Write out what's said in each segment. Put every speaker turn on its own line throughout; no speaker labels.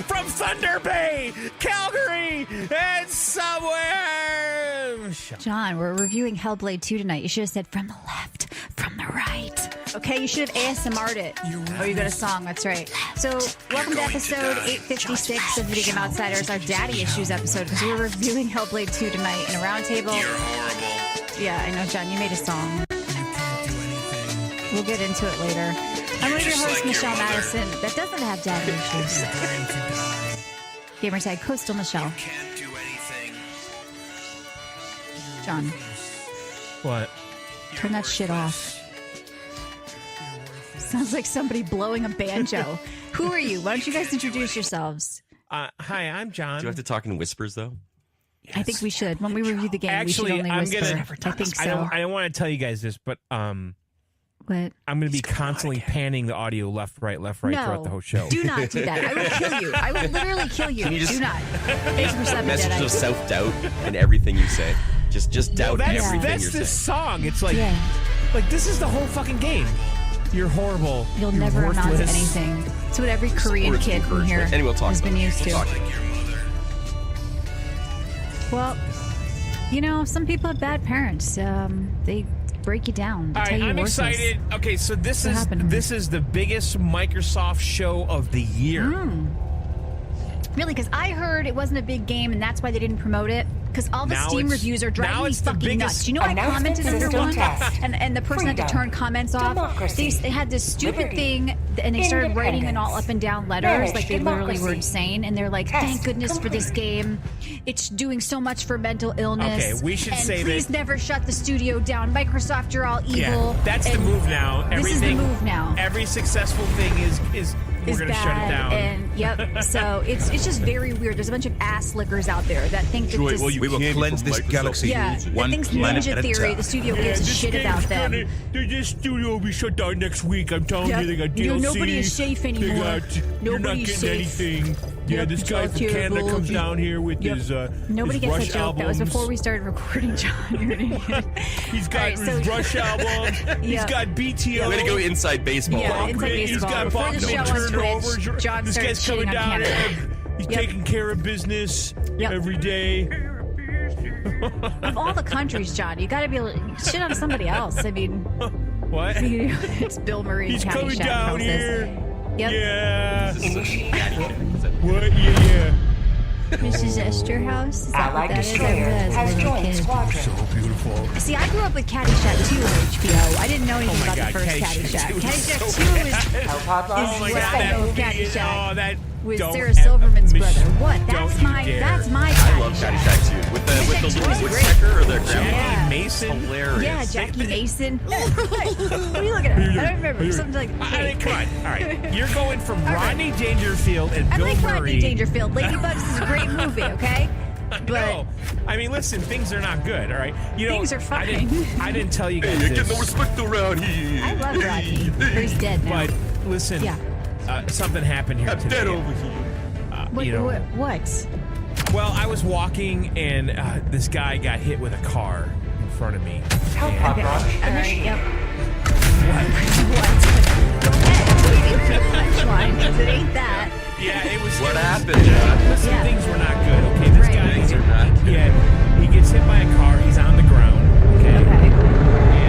from Thunder Bay, Calgary, and somewhere.
John, we're reviewing Hellblade 2 tonight. You should have said from the left, from the right. Okay, you should have ASMR'd it. Oh, you got a song. That's right. So, welcome to episode 856 of Video Game Outsiders, our Daddy Issues episode, because we're reviewing Hellblade 2 tonight in a roundtable.
You're horrible.
Yeah, I know, John. You made a song. We'll get into it later. I'm one of your hosts, Michelle Madison, that doesn't have daddy issues. Gamertag Coastal Michelle.
Can't do anything.
John,
What?
turn that shit off. Sounds like somebody blowing a banjo. Who are you? Why don't you guys introduce yourselves?
Hi, I'm John.
Do you have to talk in whispers, though?
Yes. I think we should. When we review the game,
Actually,
we should only whisper. I think so.
I don't want to tell you guys this, but
What?
I'm going to be constantly panning the audio left, right throughout the whole show.
Do not do that. I will kill you. I will literally kill you. Do not. Thanks for stepping
Message
Jedi.
of self-doubt in everything you say. Just doubt everything
that's
you're
the
saying.
song. It's like, like this is the whole fucking game. You're horrible.
You'll
You're
never amount to
worthless.
anything. It's what every Korean
Words of
kid from here
encouragement. And we'll talk
has
about
been
it.
used to.
We'll talk.
Like your mother.
Well, you know, some people have bad parents. They break you down. They
All
tell
right,
you
I'm
worthless.
excited. Okay, so this
What
is
happened?
the biggest Microsoft show of the year.
Really, because I heard it wasn't a big game, and that's why they didn't promote it. Because all the
Now
Steam
it's-
reviews are
now
driving me
it's the
fucking
biggest-
nuts. You know, I commented under
System
one,
test.
and the person had to
Freedom.
turn comments off.
Democracy.
They had this stupid
Liberty.
thing, and they started writing in all up and down letters,
Marriage.
like they literally were
Democracy.
insane. And they're like,
Test
"Thank goodness for this
complete.
game. It's doing so much for mental illness."
Okay, we should
and
say
please
that-
never shut the studio down. Microsoft, you're all evil.
Yeah, that's the
And
move now.
This is the move now.
Every successful thing is we're going to shut it down.
And yep, so it's just very weird. There's a bunch of ass lickers out there that think that this.
We will cleanse this galaxy
Yeah, that
one
thinks
planet
Ninja
at a
Theory,
time.
the studio gives a shit about them.
This studio will be shut down next week. I'm telling you, they got
You know,
DLC.
nobody is safe anymore.
You're not
Nobody's
getting
safe.
anything. Yeah,
Yep,
this
it's
guy
all
from Canada
terrible.
comes down here with his
Nobody
his
gets
Rush
the joke. That was
albums.
before we started recording, John. You're an idiot.
He's got
Alright,
his
so-
Rush album. He's
Yeah.
got BTO.
Way to go inside baseball.
Yeah, inside
He's
baseball.
got
Before
Bob
the show on
turnovers.
Twitch, John
This
started
guy's coming
shitting on
down.
Canada.
He's
Yep.
taking care of business
Yep.
every day.
Of all the countries, John, you got to be able to shit on somebody else. I mean,
What?
it's Bill Murray.
He's
County
coming
Chef
down
houses.
here.
Yep.
Yeah.
This is such a daddy shit. Is it?
What? Yeah.
Mrs. Esterhaus? Is that what
Allied
that is? I
destroyer
realized
has
as a little
joined
kid.
squadron.
So beautiful.
See, I grew up with Caddyshack 2 on HBO. I didn't know anything
Oh my
about
God,
the first
Caddyshack 2
Caddyshack.
is
Caddyshack
so
2
bad.
is
Hellpod
Oh
lost
my
Is
God,
what
that
I know
movie is,
Caddyshack.
oh, that
with
don't
Sarah
ever-
Silverman's
Mich-
brother. What?
don't
That's
you
my
dare.
that's my
I love
Caddyshack.
Caddyshack too. With the
Caddyshack 2 is great.
woodpecker or the grandma.
Yeah.
Mason.
Hilarious.
Yeah, Jackie Mason. What are you looking at? I don't remember. Something like
I mean, come on. All right. You're going from Rodney Dangerfield and
I
Bill
like
Murray.
Rodney Dangerfield. Ladybugs is a great movie, okay? But
No. I mean, listen, things are not good, all right? You know,
Things are
I didn't tell you guys
Hey, you
this,
get no respect around here.
I love Rodney. Or he's dead now.
but listen,
Yeah.
something happened here
I'm
today.
dead over here.
What?
you know,
What?
Well, I was walking and this guy got hit with a car in front of me.
Hellpod
Okay.
launch
All right.
initiated.
Yep. What? Go ahead. I'm waiting for the punchline because it ain't that.
Yeah, it was.
What
it was-
happened, John?
Listen,
Yeah.
things were not good. Okay, this
Right.
guy.
Things are not good.
Yeah, he gets hit by a car. He's on the ground. Okay.
Okay.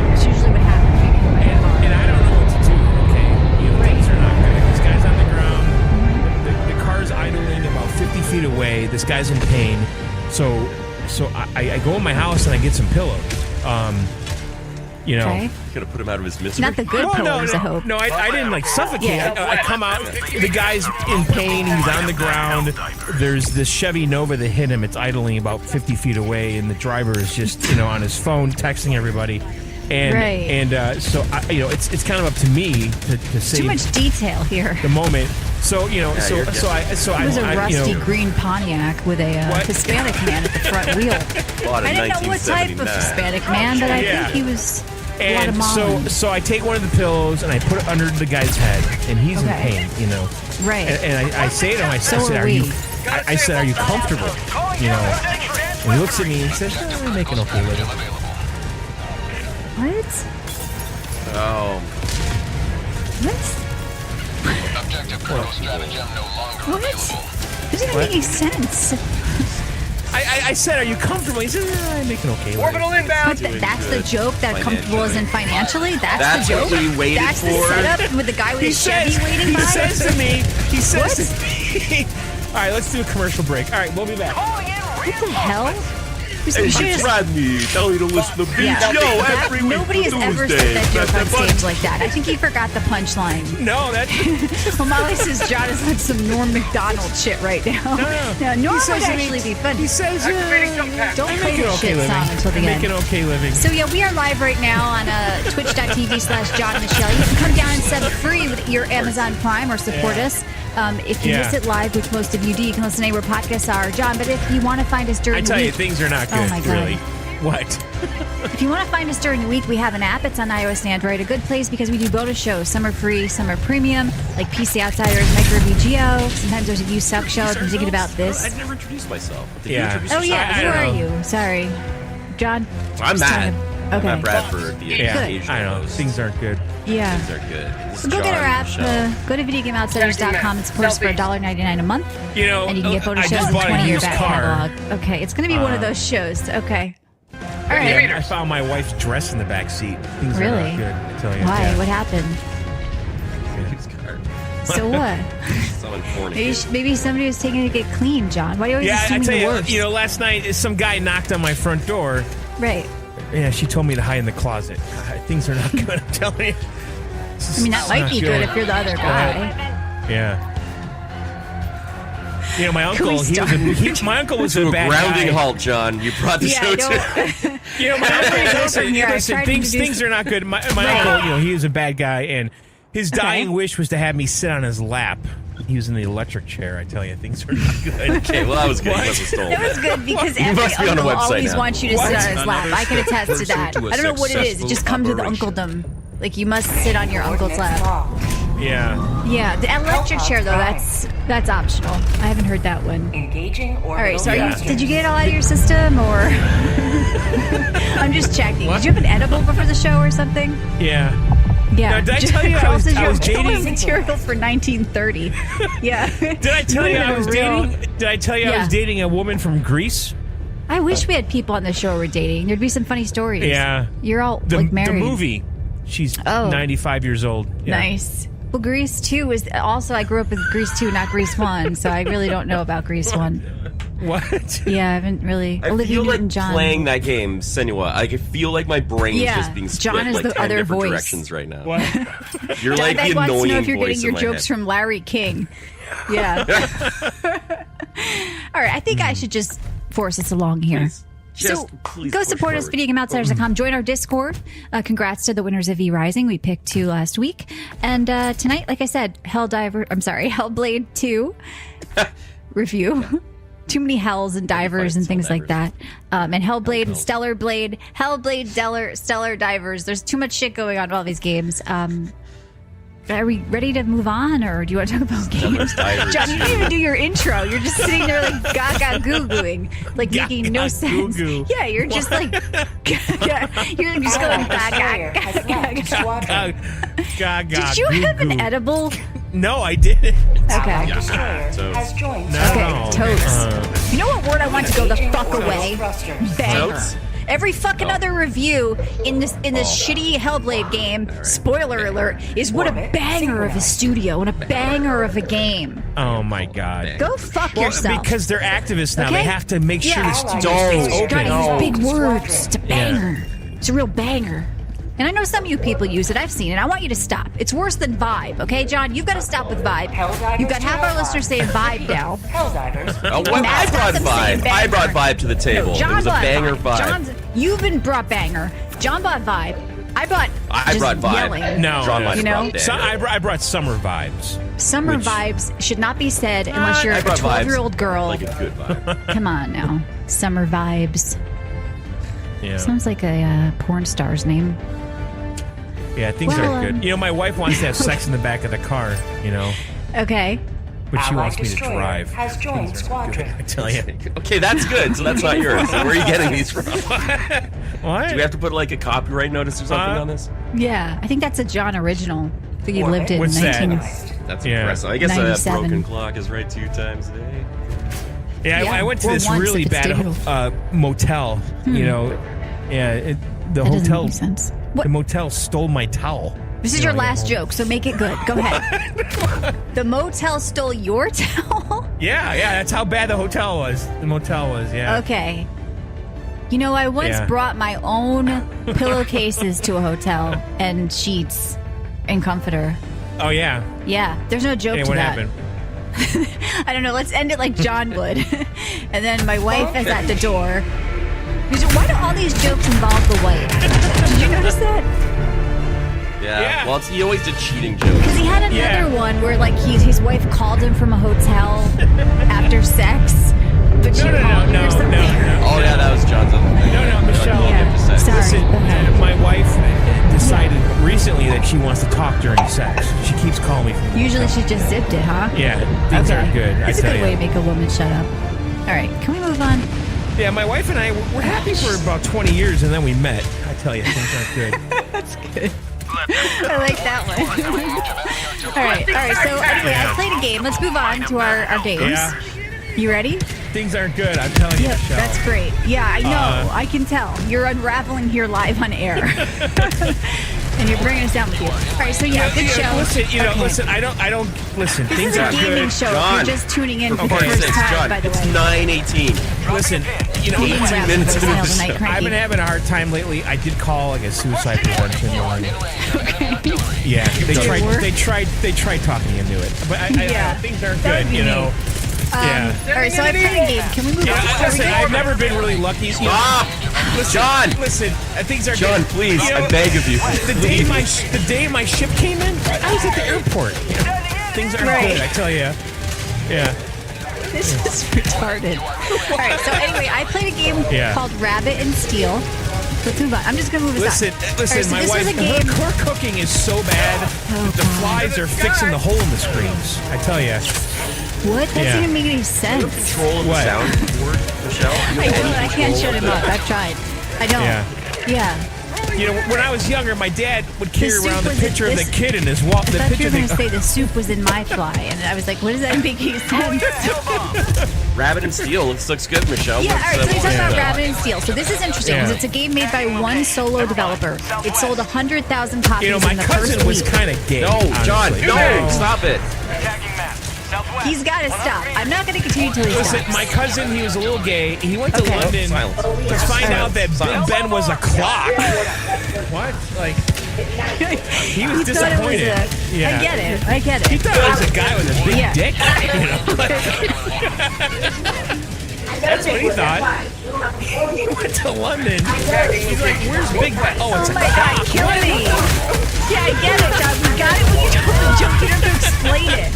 That's usually what happens when you get hit by a car.
And I don't know what to do. Okay, you know, things are not good. This guy's on the ground. The car's idling about 50 feet away. This guy's in pain. So I go in my house and I get some pillows. You know.
Okay.
Gonna put him out of his misery.
Not the good pillows, I hope.
No, I didn't like suffocate.
Yeah.
I come out, the guy's in pain, he's on the ground. There's this Chevy Nova that hit him. It's idling about 50 feet away, and the driver is just, you know, on his phone texting everybody. And
Right.
so it's kind of up to me to save
Too much detail here.
the moment. So you know,
Yeah,
so
you're
so I
It was a
I,
rusty
you know,
green Pontiac with a
What?
Hispanic man at the front wheel.
Bought in
I didn't know what type of
1979.
Hispanic man, but I
Yeah.
think he was a lot of
and
mom.
so I take one of the pillows and I put it under the guy's head, and he's in
Okay.
pain, you know.
Right.
And I say to him, I
So
said,
are
"Are
we.
you?" I said, "Are you comfortable?" You know. And he looks at me and says, "Oh, "We're making okay living."
What?
Oh,
What? What? Doesn't even make any sense.
I said, are you comfortable? He said, I'm making okay.
Orbital inbound.
But that's the joke that comfortable isn't financially? That's the joke?
What we waited
That's
for.
the setup with the guy with his Chevy waiting by?
He says to me,
What?
all right, let's do a commercial break. All right, we'll be back.
What the hell?
Hey, subscribe me. Tell you to listen to Beach
Yeah.
Yo
That-
every week.
nobody has ever said that joke on stage like that. I think he forgot the punchline.
No, that.
Well, Molly says John is on some Norm Macdonald shit right now.
No.
Norm
He says
would
to me-
actually be fun.
He says,
Don't
I
play
make
the
an okay
shit
living.
song until the
I
end.
make an okay living.
So yeah, we are live right now on twitch.tv/John and Michelle. You can come down and sub free with your Amazon Prime or support us. If you miss it live, which most of you do, you can listen anywhere podcasts are. John, but if you want to find us during
I
the
tell
week,
you, things are not good,
Oh my God.
really. What?
if you want to find us during the week, we have an app. It's on iOS and Android. A good place because we do bonus shows. Some are free, some are premium, like PC Outsiders, Micro VGO. Sometimes there's a You Suck show. If I'm thinking about this.
I've never introduced myself. Did
Yeah.
you introduce
Oh
yourself?
yeah,
I
who
don't
are
know.
you? Sorry, John.
I'm
Just
Matt.
talking- Okay.
I'm Matt Bradford, the
Yeah,
occasional
I know.
host.
Things aren't good.
Yeah.
Things are good. This
So
is
go get
John
our app.
and Michelle.
Go to videogameoutsiders.com and support us for $1.99 a month.
You know,
And you can get bonus
I
shows
just
and
bought a
20-year
used
back
car.
catalog. Okay, it's going to be one of those shows. Okay. All right.
I found my wife's dress in the back seat. Things are
Really?
not good, I tell you.
Why?
Yeah.
What happened?
Used car.
So what?
Someone fornicated.
Maybe somebody was taking it to get clean, John. Why do you always
Yeah, I
assume
tell
the
you,
worst?
you know, last night some guy knocked on my front door.
Right.
Yeah, she told me to hide in the closet. Things are not good, I'm telling you.
I mean, that might be good if you're the other guy.
Yeah. You know, my
Can
uncle,
we start?
my uncle was
To
a
a
bad
grounding
guy.
halt, John. You brought the
Yeah,
show
I
to.
don't.
You know, my uncle, listen,
here. I
listen,
tried to
things
introduce-
are not good. My
Right.
uncle, you know, he was a bad guy, and his dying
Okay.
wish was to have me sit on his lap. He was in the electric chair. I tell you, things are not good.
Okay, well, that was good.
What?
You must have stolen
That was
that.
good because
You
every
must be on the
uncle
website
always
now.
wants you to sit on his lap. I can attest to that.
to a
I don't know what it is. It just comes with
successful
uncledom. Like you must sit on your uncle's lap.
Yeah.
Yeah, the electric chair though, that's optional. I haven't heard that one.
Engaging orbital
All right, so
Yeah.
did you get it all out of your system or? I'm just checking.
What?
Did you have an edible before the show or something?
Yeah.
Yeah.
Now, did I tell you I
Carl
was-
says
I
you're
was
filling
dating-
material for 1930. Yeah.
Did I tell you I was dating? Did I tell you I
Yeah.
was dating a woman from Greece?
I wish we had people on the show who were dating. There'd be some funny stories.
Yeah.
You're all
The,
like
the
married.
movie. She's
Oh.
95 years old. Yeah.
Nice. Well, Grease 2 was also, I grew up with Grease 2, not Grease 1, so I really don't know about Grease 1.
What?
Yeah, I haven't really.
I
Olivia
feel like
Newton-John.
playing that game, Senua. I feel like my brain's
Yeah,
just being split
John is
like
the
10
other
different
voice.
directions right now.
What?
You're like
Beck
the
wants to
annoying
know if you're
voice
getting your
in my
jokes
head.
from Larry King. Yeah. All right, I think I should just force us along here.
Please.
So
Just please
go
push
support us,
forward.
videogameoutsiders.com. Join our Discord. Congrats to the winners of V-Rising. We picked 2 last week. And tonight, like I said, Hellblade 2 review. Too many hells and divers and things like that. And Hellblade and Stellar Blade. Hellblade, Stellar Divers. There's too much shit going on in all these games. Are we ready to move on, or do you want to talk about games?
Divers.
John, you didn't even do your intro. You're just sitting there like gaga goo-gooing, like making no sense.
goo-goo.
Yeah, you're just like, you're just going gaga,
has left squadron.
Gaga.
Did you have an
goo-goo.
edible?
No, I didn't.
Okay.
Destroyer
Totes.
has joined.
No.
Okay, totes. You know what word I want to go the fuck away? Banger.
Totes?
Every fucking other review in this shitty Hellblade game, spoiler alert, is what a banger of a studio and a banger of a game.
Oh my God.
Go fuck
Well,
yourself.
because they're activists now.
Okay?
They have to make sure
Yeah.
the studio
Don't.
stays open.
Gotta use big words. It's a banger. It's a real banger. And I know some of you people use it. I've seen it. I want you to stop. It's worse than Vibe, okay, John? You've got to stop with Vibe. You've got half our listeners saying Vibe now.
Helldivers.
Oh, what? I
Matt's got
brought
them saying
Vibe. I brought
banger.
Vibe to the table.
No,
It
John
was a
bought
banger
Vibe.
Vibe.
You've been brought banger. John bought Vibe. I brought.
I
just
brought Vibe.
Yelling.
No,
John
no.
might have
You know?
brought
So
Daniel.
I brought summer vibes.
Summer
Which-
vibes should not be said unless you're
I
a
brought vibes
12-year-old girl.
Like a good vibe.
Come on now. Summer vibes.
Yeah.
Sounds like a porn star's name.
Yeah, things
Well,
are good. You know, my wife wants to have sex in the back of the car, you know,
Okay.
but she
Allied
wants me to
destroyer
drive.
has joined
Things are good,
squadron.
I tell you.
Okay, that's good. So that's not yours. So where are you getting these from?
What?
Do we have to put like a copyright notice or something on this?
Yeah, I think that's a John original that you lived in
What's that?
19.
That's
Yeah.
impressive. I guess a
97.
broken clock is right 2 times a day.
Yeah,
Yeah,
I went to
or
this
once
really
if it's
bad
digital.
motel. You know, yeah, the
That doesn't
hotel.
make sense. What?
The motel stole my towel.
This is
You
your
know, I
last
get home.
joke, so make it good. Go ahead. The motel stole your towel?
Yeah, that's how bad the hotel was. The motel was, yeah.
Okay. You know, I once
Yeah.
brought my own pillowcases to a hotel and sheets and comforter.
Oh yeah.
Yeah, there's no joke
Hey,
to
what
that.
happened?
I don't know. Let's end it like John would. And then my wife is at the door. Why do all these jokes involve the wife? Did you notice that?
Yeah. Well, he always did cheating jokes.
Because he had another
Yeah.
one where like his wife called him from a hotel after sex, but she
No,
called him or something.
Oh yeah, that was John's other thing.
No, Michelle.
What do you have to say?
Sorry.
Listen,
Okay.
my wife decided recently that she wants to talk during sex. She keeps calling me from the
Usually
hotel.
she just zipped it, huh?
Yeah, things
Okay.
are good.
It's
I
a
tell
good
you.
way to make a woman shut up. All right, can we move on?
Yeah, my wife and I were happy for about 20 years, and then we met. I tell you, things aren't good.
I like that one. all right. So anyway, I played a game. Let's move on to our games.
Yeah.
You ready?
Things aren't good. I'm telling you,
Yep,
Michelle.
that's great. Yeah, I know. I can tell. You're unraveling here live on air. And you're bringing us down with you. All right, so yeah, good show.
Listen,
Okay.
listen. I don't. Listen,
This
things
is a
aren't
gaming
good.
show.
John,
If you're just tuning in for the
For
first
sakes,
time,
John,
by the
it's
way.
9:18.
Listen, you know,
He didn't wrap
18 minutes
his
into
nails
the
tonight,
show.
cranky.
I've been having a hard time lately. I did call like a suicide prevention line. Yeah, they tried talking me into it, but
Yeah,
things aren't
that would
good.
be
You know.
me.
Yeah.
All right, so I played a game. Can we move
Yeah,
on? Are we
listen,
good?
I've never been really lucky. You know,
Stop!
listen,
John!
Listen, things are
John,
good.
please,
You know,
I beg of you.
the day my ship came in, I was at the airport. Things aren't
Right.
good, I tell you. Yeah.
This is retarded. All right, so anyway, I played a game
Yeah.
called Rabbit and Steel. Let's move on. I'm just going to move us
Listen,
on. All right,
listen.
so
My
this
wife,
was a game.
her cooking is so bad. The flies are fixing the hole in the screens. I tell you.
What? That
Yeah.
didn't make any sense.
Control of the
What?
soundboard, Michelle.
I don't. I can't shut him up. I've tried. I don't.
Yeah.
Yeah.
You know, when I was younger, my dad would carry
soup
around the
was
picture of
this-
the kid in his wall.
I
The
thought you
picture
were going
of
to
the,
say the soup was in my fly, and I was like, what does that make any sense?
Rabbit and Steel looks good, Michelle.
Yeah, all right, so
Let's,
we talk about
Yeah.
Rabbit and Steel. So this is interesting because
Yeah.
it's a game made by one solo developer. It sold 100,000 copies
you know, my
in the
cousin
first
was
week.
kind of gay.
No, John,
honestly.
no, stop it.
He's got to stop. I'm not going to continue till he
Listen,
stops.
my cousin, he was a little gay. He went to
Okay.
London
Silence.
to find out that
Silence.
Ben was a clock. What? Like, he was
He thought it was
disappointed.
a-
Yeah.
I get it. I get
He
it.
thought it was a guy with a big
Yeah.
dick. You know? That's what he thought. He went to London. He's like, "Where's Big Ben?" Oh, it's
Oh
a
my God,
cop.
killing me. Yeah, I get it, Doug. We got it when you told the joke. You don't have to explain it.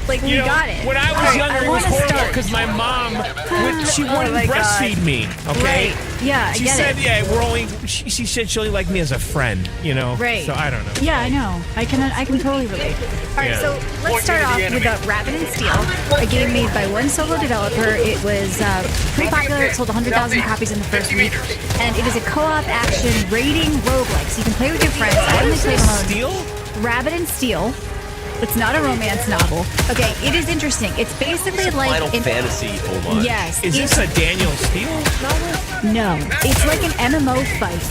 Like, we
You know,
got it.
when I
All
was
right,
younger,
I
it was
wanna
horrible
start.
because my mom, she wouldn't
my God.
breastfeed me. Okay.
Right. Yeah, I
She
get
said,
it.
"Yeah, we're only." She said she only liked me as a friend. You know.
Right.
So I don't know.
Yeah, I know. I can totally relate. All right,
Yeah.
so let's start off with Rabbit and Steel, a game made by one solo developer. It was pretty popular. It sold 100,000 copies in the first week, and it is a co-op action raiding roguelike. So you can play with your friends. I only played alone.
Steel?
Rabbit and Steel. It's not a romance novel. Okay, it is interesting. It's basically like
Final
an-
Fantasy homage.
Yes.
Is
it's-
this a Daniel Steele novel?
No, it's like an MMO fight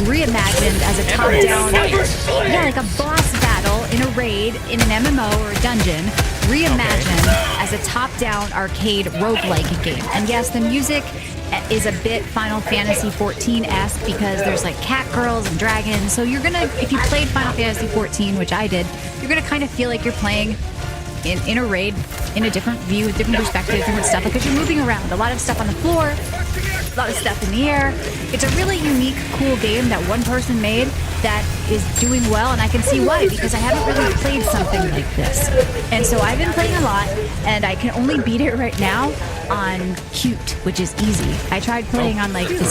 reimagined as a top-down, yeah, like a boss battle in a raid in an MMO or a dungeon, reimagined as a top-down arcade roguelike game. And yes, the music is a bit Final Fantasy 14-esque because there's like cat girls and dragons. So you're gonna, if you played Final Fantasy 14, which I did, you're gonna kind of feel like you're playing in a raid, in a different view, different perspective, different stuff, because you're moving around. A lot of stuff on the floor, a lot of stuff in the air. It's a really unique, cool game that one person made that is doing well, and I can see why, because I haven't really played something like this. And so I've been playing a lot, and I can only beat it right now on Cute, which is easy. I tried playing on like the on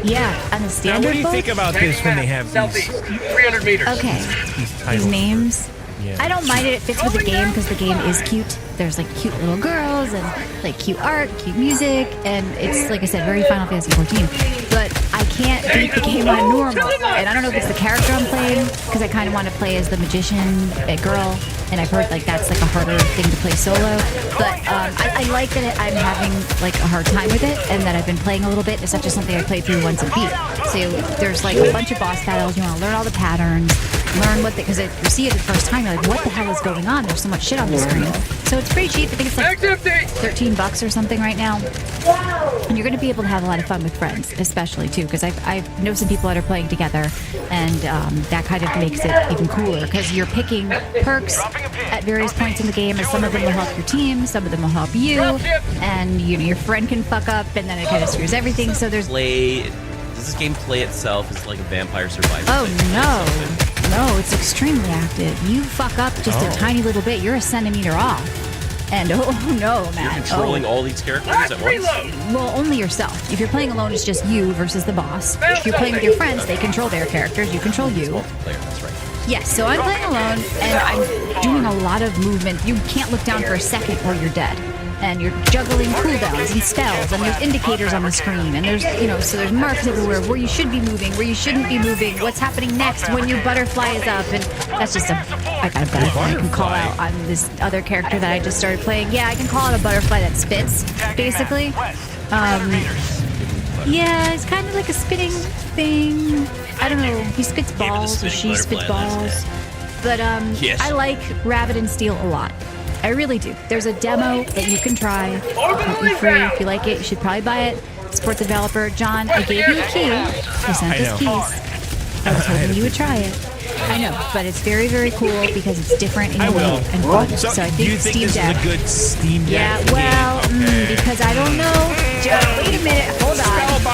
the
Now,
standard
what do you
mode.
think about this when they have these
300 meters.
Okay. These
titles?
names.
Yeah.
I don't mind it. It fits with the game because the game is cute. There's like cute little girls and like cute art, cute music, and it's like I said, very Final Fantasy 14. But I can't beat the game on normal. And I don't know if it's the character I'm playing because I kind of want to play as the magician girl. and I've heard like that's like a harder thing to play solo. But I like that I'm having like a hard time with it, and that I've been playing a little bit. It's not just something I played through once and beat. So there's like a bunch of boss battles. You want to learn all the patterns, learn what because if you see it the first time, you're like, what the hell is going on? There's so much shit on the screen. So it's pretty cheap. I think it's like $13 or something right now. And you're going to be able to have a lot of fun with friends, especially too, because I know some people that are playing together, and that kind of makes it even cooler because you're picking perks at various points in the game, and some of them will help your team, some of them will help you, and you know your friend can fuck up, and then it kind of screws everything. So there's
Does this game play itself as like a Vampire Survivor?
Oh no, it's extremely active. You fuck up just a tiny little bit, you're a centimeter off. And oh no, man.
You're controlling all these characters at once?
Well, only yourself. If you're playing alone, it's just you versus the boss. If you're playing with your friends, they control their characters, you control you.
Multiplayer, that's right.
Yes, so I'm playing alone, and I'm doing a lot of movement. You can't look down for a second or you're dead. And you're juggling cooldowns and spells, and there's indicators on the screen, and there's, so there's marks everywhere where you should be moving, where you shouldn't be moving, what's happening next when your butterfly is up, and that's just I got a butterfly I can call out on this other character that I just started playing. Yeah, I can call out a butterfly that spits, basically. Yeah, it's kind of like a spitting thing. I don't know, he spits balls, or she spits balls. But
Yes.
I like Rabbit and Steel a lot. I really do. There's a demo that you can try completely free. If you like it, you should probably buy it. Support the developer. John, I gave you a key. You sent us keys. I was hoping you would try it. I know, but it's very, very cool because it's different and unique and fun. So I think
you think
Steam
this
Deck.
is a good Steam Deck?
Yeah, well, because I don't know. Wait a minute, hold on.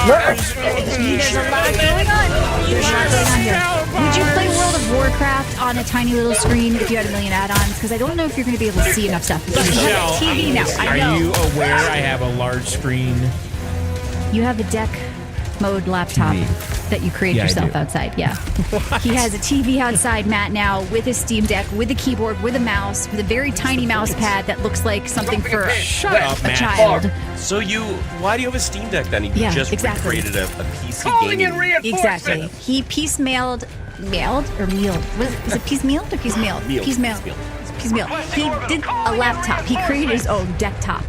There's a lot going on. There's a lot going on here. Would you play World of Warcraft on a tiny little screen if you had a million add-ons? Because I don't know if you're going to be able to see enough stuff. But you have a TV now. I know.
Are you aware I have a large screen?
You have a deck mode laptop that you created yourself outside. Yeah. He has a TV outside, Matt, now with his Steam Deck, with a keyboard, with a mouse, with a very tiny mouse pad that looks like something for a child.
So why do you have a Steam Deck then? You just recreated a PC gaming.
Exactly. He piecemealed, is it piecemealed or piecemealed? Piecemealed. He did a laptop. He created his own desktop.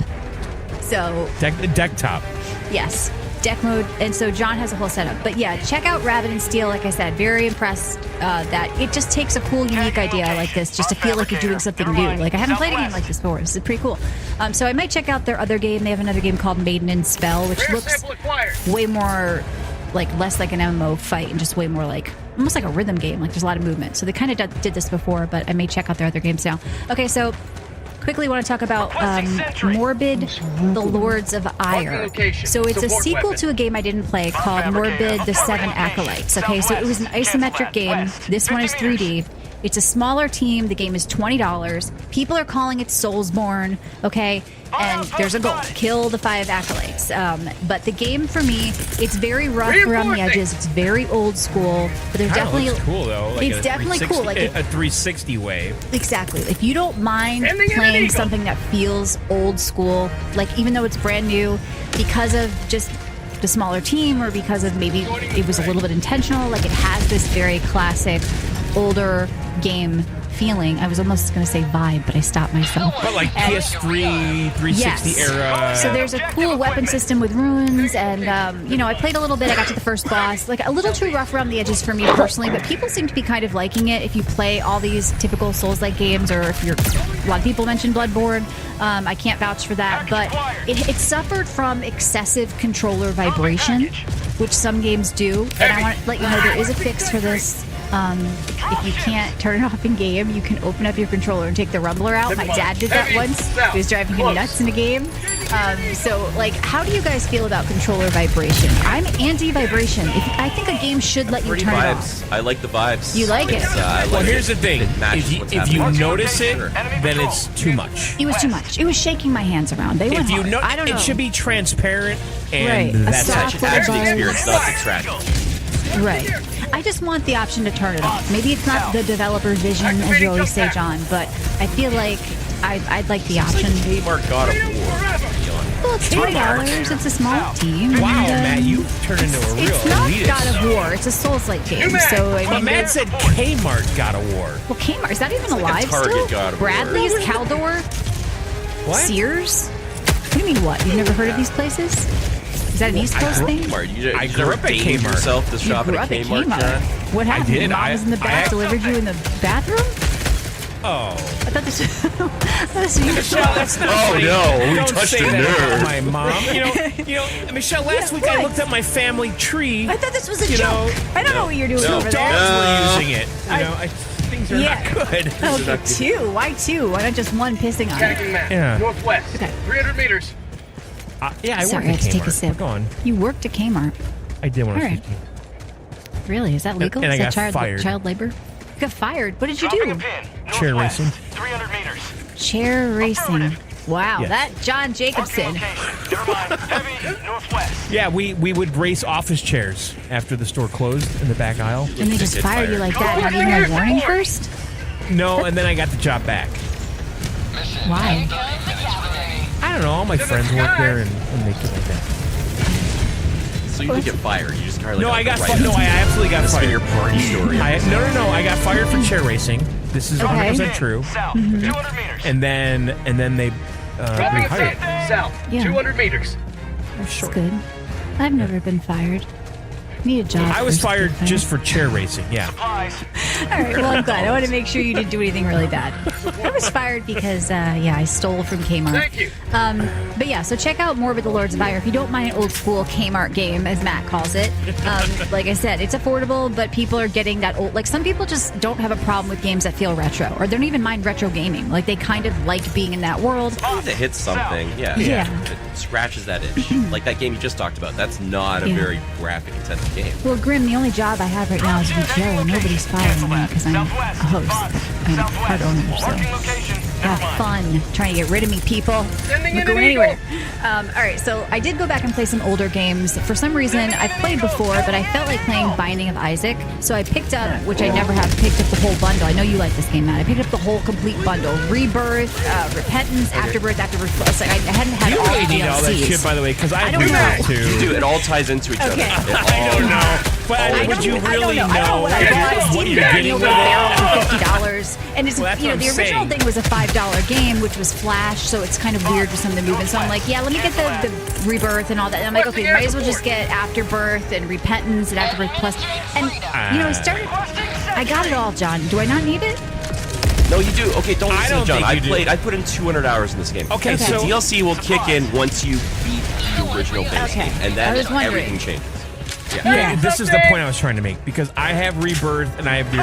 So
Deck top.
yes. Deck mode, and so John has a whole setup. But yeah, check out Rabbit and Steel. Like I said, very impressed that it just takes a cool, unique idea like this just to feel like you're doing something new. Like I haven't played a game like this before. This is pretty cool. So I might check out their other game. They have another game called Maiden and Spell, which looks way more less like an MMO fight and just way more like almost like a rhythm game. Like there's a lot of movement. So they kind of did this before, but I may check out their other games now. Okay, so quickly want to talk about Morbid, The Lords of Ire. So it's a sequel to a game I didn't play called Morbid, The Seven Acolytes. Okay, so it was an isometric game. This one is 3D. It's a smaller team. The game is $20. People are calling it Soulsborne, okay? And there's a goal. Kill the 5 acolytes. But the game, for me, it's very rough around the edges. It's very old school. But there's definitely...
Looks cool, though. Like
it's definitely cool. Like
a 360 way.
Exactly. If you don't mind playing something that feels old school, like even though it's brand new, because of just the smaller team or because of maybe it was a little bit intentional, like it has this very classic, older game feeling. I was almost going to say vibe, but I stopped myself.
But like PS3, 360 era.
So there's a cool weapon system with runes, and I played a little bit. I got to the first boss. Like a little too rough around the edges for me personally, but people seem to be kind of liking it. If you play all these typical Souls-like games, or if you're, a lot of people mentioned Bloodborne. I can't vouch for that, but it suffered from excessive controller vibration, which some games do. And I want to let you know there is a fix for this. If you can't turn it off in game, you can open up your controller and take the rumbler out. My dad did that once. It was driving him nuts in a game. So, how do you guys feel about controller vibration? I'm anti-vibration. I think a game should let you turn it off.
I like the vibes.
You like it?
Well, here's the thing. If you notice it, then it's too much.
It was too much. It was shaking my hands around. They went hard. I don't know.
It should be transparent, and
right.
that's
it.
Actually experience, not distract.
Right. I just want the option to turn it off. Maybe it's not the developer's vision, as you always say, John, but I feel like I'd like the option.
Like God of War.
Well, it's $20. It's a small team.
Wow,
and,
Matt, you turned into a real
It's not
elitist.
God of War. It's a Souls-like game. So I
But
mean,
Matt said Kmart God of War.
well, Kmart is that even alive
Target
still?
God of War.
Bradley's, Caldor,
What?
Sears. What do you mean? What? You've never heard of these places? Is that an East Coast thing?
Kmart. You
I
you
grew
never
up at
deemed
Kmart.
yourself to
You
shop
grew
at
up at
Kmart,
Kmart.
John?
What happened?
did.
Your mom was in the back, delivered you in the bathroom?
Oh.
I thought this. I thought this was
Michelle, that's not
Oh,
funny.
no, we
Don't
touched
say
a
that
nerve.
about my mom. You know, Michelle, last week I
what?
looked at my family tree.
I thought this was a
You
joke.
know,
I don't know what you're doing
no,
over
Dogs
there.
were using it. You know, things are
Yeah.
not good.
Okay, two. Why two? Why not just one pissing on it?
Tagging map.
Yeah.
Northwest.
Okay.
300 meters.
Yeah, I
Sorry,
worked
I
at
had to take a
Kmart.
sip.
Go on.
You worked at Kmart.
I did when I was
All right.
15.
Really? Is that legal?
And I
Is that
got fired.
child labor? You got fired. What did you
Dropping a
do?
pin.
Chair
Northwest.
racing.
300 meters.
Chair racing. Wow,
Yes.
that John Jacobson.
Marking location. Never mind. Heavy. Northwest.
Yeah, we would race office chairs after the store closed in the back aisle.
And they just
Get
fired you
fired.
like that. Not even a warning first?
No, and then I got the job back.
Why?
I don't know. All my friends work there, and they get like that.
So you didn't get fired. You just kind of
No, I got
right.
no. I absolutely got
This has been
fired.
your party story.
No. I got fired for chair racing. This is 100% true.
South. 200 meters.
And then they
Dropping a
rehired.
pin. South.
Yeah.
200 meters.
That's good. I've never been fired. Need a job.
I was
first to
fired
get
just for chair racing. Yeah.
Supplies.
All right, well, I'm glad. I want to make sure you didn't do anything really bad. I was fired because, I stole from Kmart.
Thank you.
But yeah, so check out Morbid the Lords of Fire if you don't mind an old school Kmart game, as Matt calls it. Like I said, it's affordable, but people are getting that old. Like some people just don't have a problem with games that feel retro, or they don't even mind retro gaming. Like they kind of like being in that world.
If it hits something, yeah.
Yeah.
It scratches that itch. Like that game you just talked about. That's not a
Yeah.
very graphic intensive game.
Well, Grim, the only job I have right now is VGL, and nobody's firing me because I'm a host. I'm a part owner, so.
Marking location.
Have fun trying to get rid of me, people.
Sending
Not
in
going
an
anywhere. All right, so I did go back and play some older games. For some reason, I've played before, but I felt like playing Binding of Isaac. So I picked up, which I never have, picked up the whole bundle. I know you like this game, Matt. I picked up the whole complete bundle. Rebirth, Repentance, Afterbirth. It's like I hadn't had
You
all
really
the
need all that
DLCs.
shit, by the way, because I
don't
do
know.
that too.
Dude, it all ties into each
Okay.
other. It
I
all-
don't know. But
I
would
don't-
you
I don't
really
know. I don't know what I bought.
what
Steam
you're
Deck,
getting
over
with
a barrel
it?
for $50, and it's
Well, that's
the
what I'm
original
saying.
thing was a $5 game, which was Flash, so it's kind of weird with some of the movements. So I'm like, yeah, let me get the Rebirth and all that. And I'm like, okay, might as well just get Afterbirth and Repentance and Afterbirth Plus. And I got it all, John. Do I not need it?
No, you do. Okay, don't
I
listen
don't
to John.
think you do.
I put in 200 hours in this game.
Okay,
Okay.
so
DLC will kick in once you beat the original base
Okay.
game, and
I
then
was wondering.
everything changes.
yeah, this is the point I was trying to make because I have Rebirth and I have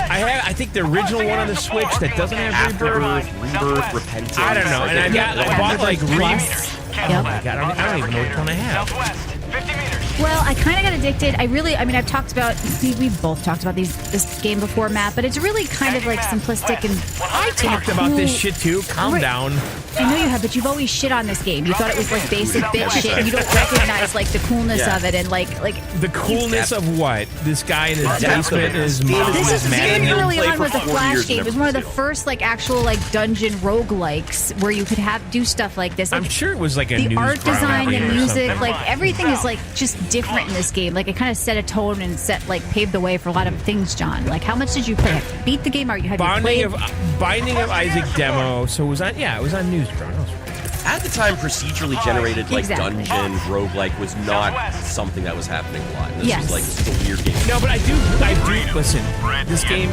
I think the original one on the Switch that doesn't have Rebirth.
Rebirth, Repentance.
I don't know, and I bought like
Plus.
Oh my god, I don't even know which one I have.
Southwest. 50 meters.
Well, I kind of got addicted. I've talked about, we've both talked about this game before, Matt, but it's really kind of like simplistic and
I talked about this shit too. Calm
Right.
down.
I know you have, but you've always shit on this game. You thought it was like basic bitch shit, and you don't recognize like the coolness
Yeah.
of it and like
The coolness of what? This guy in his
depth of
basement
it.
and his
This
mom
this
is
is
mad at
very
him.
early
Play
on
for
with the
4
Flash
years
game. It
and
was one of the
never
first like actual like dungeon roguelikes where you could do stuff like this.
I'm
Like,
sure it was like a
the
news
art design, the
game or
music,
something.
like everything is like just different in this game. Like it kind of set a tone and paved the way for a lot of things, John. Like how much did you play? Beat the game, or you had you played?
Binding of Isaac demo. So it was on. Yeah, it was on Newsdrawn.
At the time, procedurally generated like
Exactly.
dungeon roguelike was not something that was happening a lot. And this
Yes.
was like this is a weird game.
No, but I do listen. This game,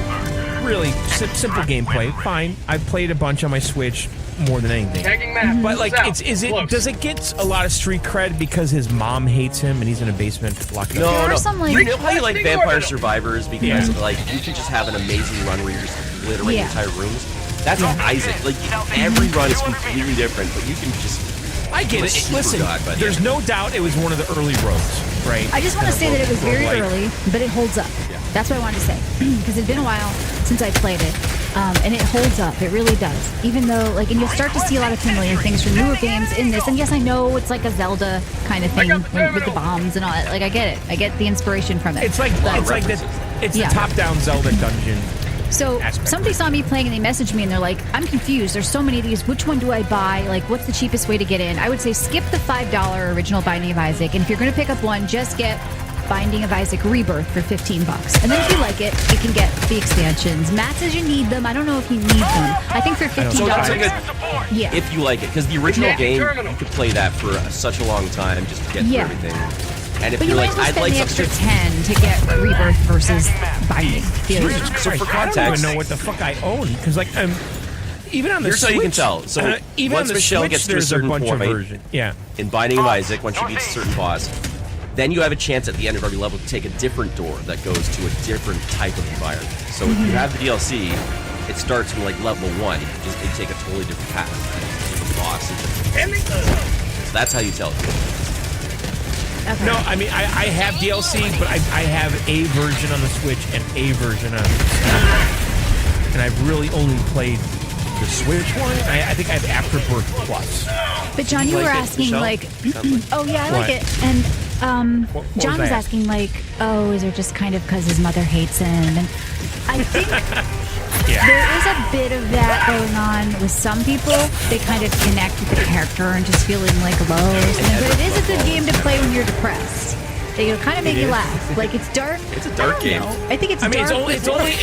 really simple gameplay. Fine. I've played a bunch on my Switch more than anything.
Tagging map.
But like,
South. Close.
does it get a lot of street cred because his mom hates him and he's in a basement locked up?
No,
There are
no.
some, like-
You know how you like
Requesting
Vampire
orbital.
Survivors because like you can just have an amazing run where you're just obliterating
Yeah.
entire rooms. That's Isaac. Like every run is completely different, but you can just.
I get it.
Super
Listen,
God by the
there's
end.
no doubt it was one of the early roads, right?
I just want to say that it was very
Roguelike.
early, but it holds up. That's what I wanted to say because it's been a while since I played it, and it holds up. It really does. Even though, like, and you'll start to see a lot of familiar things from newer games in this. And yes, I know it's like a Zelda kind of thing with the bombs and all that. Like, I get it. I get the inspiration from it.
It's like
But-
it's like the
Yeah.
top-down Zelda dungeon
So
aspect
somebody
ratio.
saw me playing and they messaged me and they're like, I'm confused. There's so many of these. Which one do I buy? Like, what's the cheapest way to get in? I would say skip the $5 original Binding of Isaac. And if you're going to pick up one, just get Binding of Isaac Rebirth for $15. And then if you like it, you can get the expansions. Matt says you need them. I don't know if you need them. I think for $15.
So that's like
Yeah.
if you like it, because the original
Yeah,
game,
terminal.
you could play that for such a long time just to get
Yeah.
through everything. And if
But you
you're
might
like,
as well
I'd
spend
like
the extra
something.
10 to get Rebirth versus Binding. The other
Jesus
one.
So for
Christ, I don't
context-
even know what the fuck I own because like even on the
Here's how
Switch,
you can tell. So
even
once
on the
Michelle
Switch,
gets to a
there's
certain
bunch
point,
of versions. Yeah.
in Binding of Isaac, once she beats a certain boss, then you have a chance at the end of every level to take a different door that goes to a different type of environment. So if you have the DLC, it starts from like level 1. You take a totally different path. The boss is different. So that's how you tell it.
Okay.
No, I mean I have DLC, but I have a version on the Switch and a version on the Switch. And I've really only played the Switch one. I think I have Afterbirth Plus.
But John, you
like
were
it,
asking
Michelle?
like,
Sounds like-
oh yeah, I
What?
like it. And
What
John was
that?
asking like, oh, is it just kind of because his mother hates him? And I think
Yeah.
there is a bit of that going on with some people. They kind of connect with the character and just feeling like low or something. But it is a good game to play when you're depressed. It'll kind of make you laugh. Like it's dark.
It's a dark
I don't
game.
know. I think it's
I mean
dark.
it's only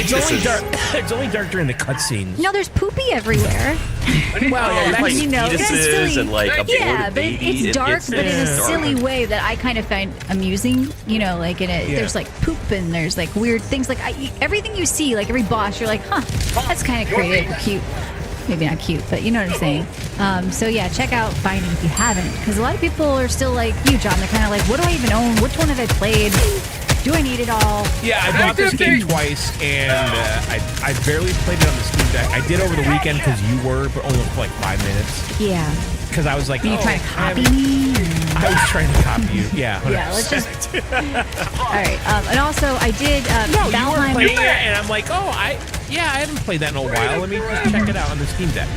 dark it's only dark during the cutscenes.
No, there's poopy everywhere.
Well, yeah,
There's like
you know, it's
fetuses
silly.
and like a
Yeah,
bloated
but
baby.
it's dark, but in a
dark.
silly way that I kind of find amusing. You know, like in it,
Yeah.
there's like poop and there's like weird things. Like everything you see, like every boss, you're like, huh, that's kind of creative, cute. Maybe not cute, but you know what I'm saying. So yeah, check out Binding if you haven't, because a lot of people are still like you, John. They're kind of like, what do I even own? Which one have I played? Do I need it all?
Yeah, I bought this game twice, and I barely played it on the Steam Deck. I did over the weekend because you were, but only for like 5 minutes.
Yeah.
Because I was like,
Were you
oh,
trying to
I
copy
haven't-
me?
I was trying to copy you. Yeah. 100%.
Yeah, let's just. All right, and also I did.
No, you were
Valheim.
playing it, and I'm like, oh, I haven't played that in a while. Let me just check it out on the Steam Deck.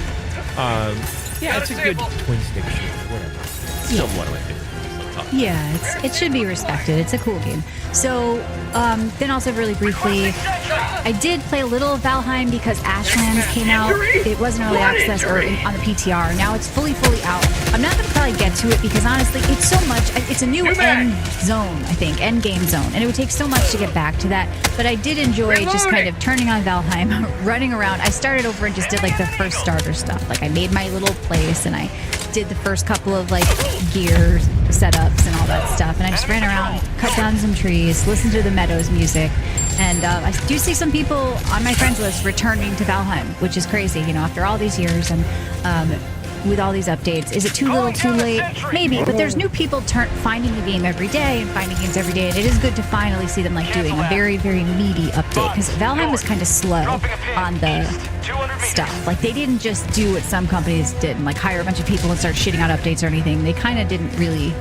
Yeah, it's a good twin stick shooter. Whatever.
Still one of my favorites.
Yeah, it should be respected. It's a cool game. So, then also really briefly, I did play a little of Valheim because Ashlands came out. It wasn't early access or on the PTR. Now it's fully out. I'm not going to probably get to it because honestly, it's so much. It's a new end zone, I think, end game zone, and it would take so much to get back to that. But I did enjoy just kind of turning on Valheim, running around. I started over and just did like the first starter stuff. Like I made my little place and I did the first couple of like gear setups and all that stuff, and I just ran around, cut down some trees, listened to the Meadows music, and I do see some people on my friends list returning to Valheim, which is crazy, you know, after all these years and with all these updates. Is it too little, too late? Maybe, but there's new people finding the game every day and finding games every day, and it is good to finally see them like doing a very, very meaty update, because Valheim was kind of slow on the stuff. Like they didn't just do what some companies did and like hire a bunch of people and start shitting out updates or anything. They kind of didn't really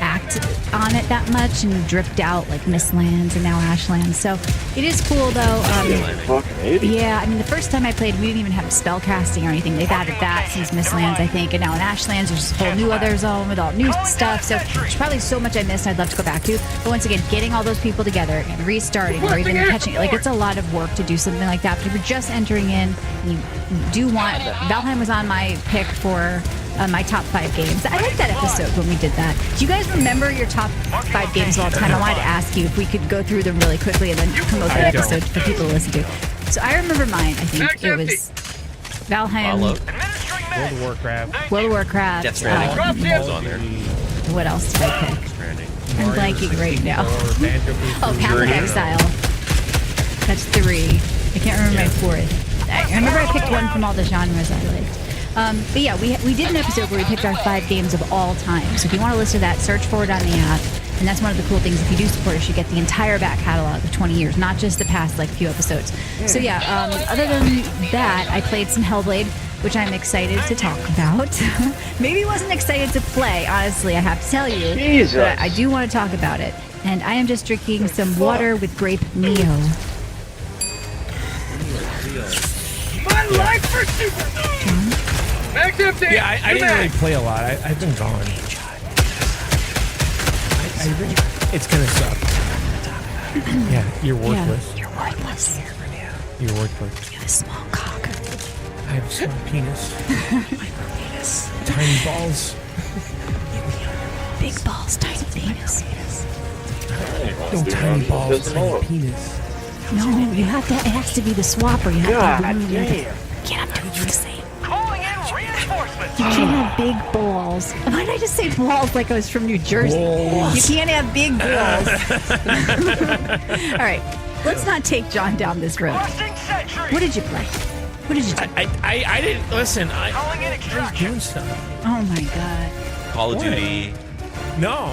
act on it that much and dripped out like Mistlands and now Ashlands. So it is cool though. Yeah, I mean the first time I played, we didn't even have spell casting or anything. They've added that since Mistlands, I think, and now in Ashlands there's this whole new other zone with all new stuff. So there's probably so much I missed I'd love to go back to. But once again, getting all those people together and restarting or even catching, like it's a lot of work to do something like that. But if you're just entering in, and you do want, Valheim was on my pick for my top 5 games. I like that episode when we did that. Do you guys remember your top 5 games of all time? I wanted to ask you if we could go through them really quickly and then promote that episode for people to listen to. So I remember mine. I think it was Valheim,
Follow.
World of Warcraft.
World of Warcraft.
Death Stranding was on there.
What else did I pick?
Stranding.
I'm blanking right now. Oh, Path of
Journey.
Exile. That's 3. I can't remember my 4th. I remember I picked one from all the genres I liked. But yeah, we did an episode where we picked our 5 games of all time. So if you want to listen to that, search for it on the app. And that's one of the cool things. If you do support us, you get the entire back catalog of 20 years, not just the past like few episodes. So yeah, other than that, I played some Hellblade, which I'm excited to talk about. Maybe wasn't excited to play, honestly, I have to tell you.
Jesus.
But I do want to talk about it. And I am just drinking some water with grape Neo.
My life for Super. Max empty.
Yeah, I didn't really play a lot. I've been gone. It's gonna suck. Yeah, you're worthless.
You're worthless.
Your workplace.
You have a small cock.
I have a small penis.
Penis.
Tiny balls.
Big balls, tiny penis.
No tiny balls, tiny penis.
No, you have to. It has to be the swapper. You have to remove it. You can't have two the same.
Calling in reinforcements.
You can't have big balls. Why did I just say balls like I was from New Jersey?
Balls.
You can't have big balls. All right, let's not take John down this road.
Crossing sentry.
What did you play? What did you do?
I didn't listen.
Calling in
I was
extraction.
doing stuff.
Oh my god.
Call of Duty.
No,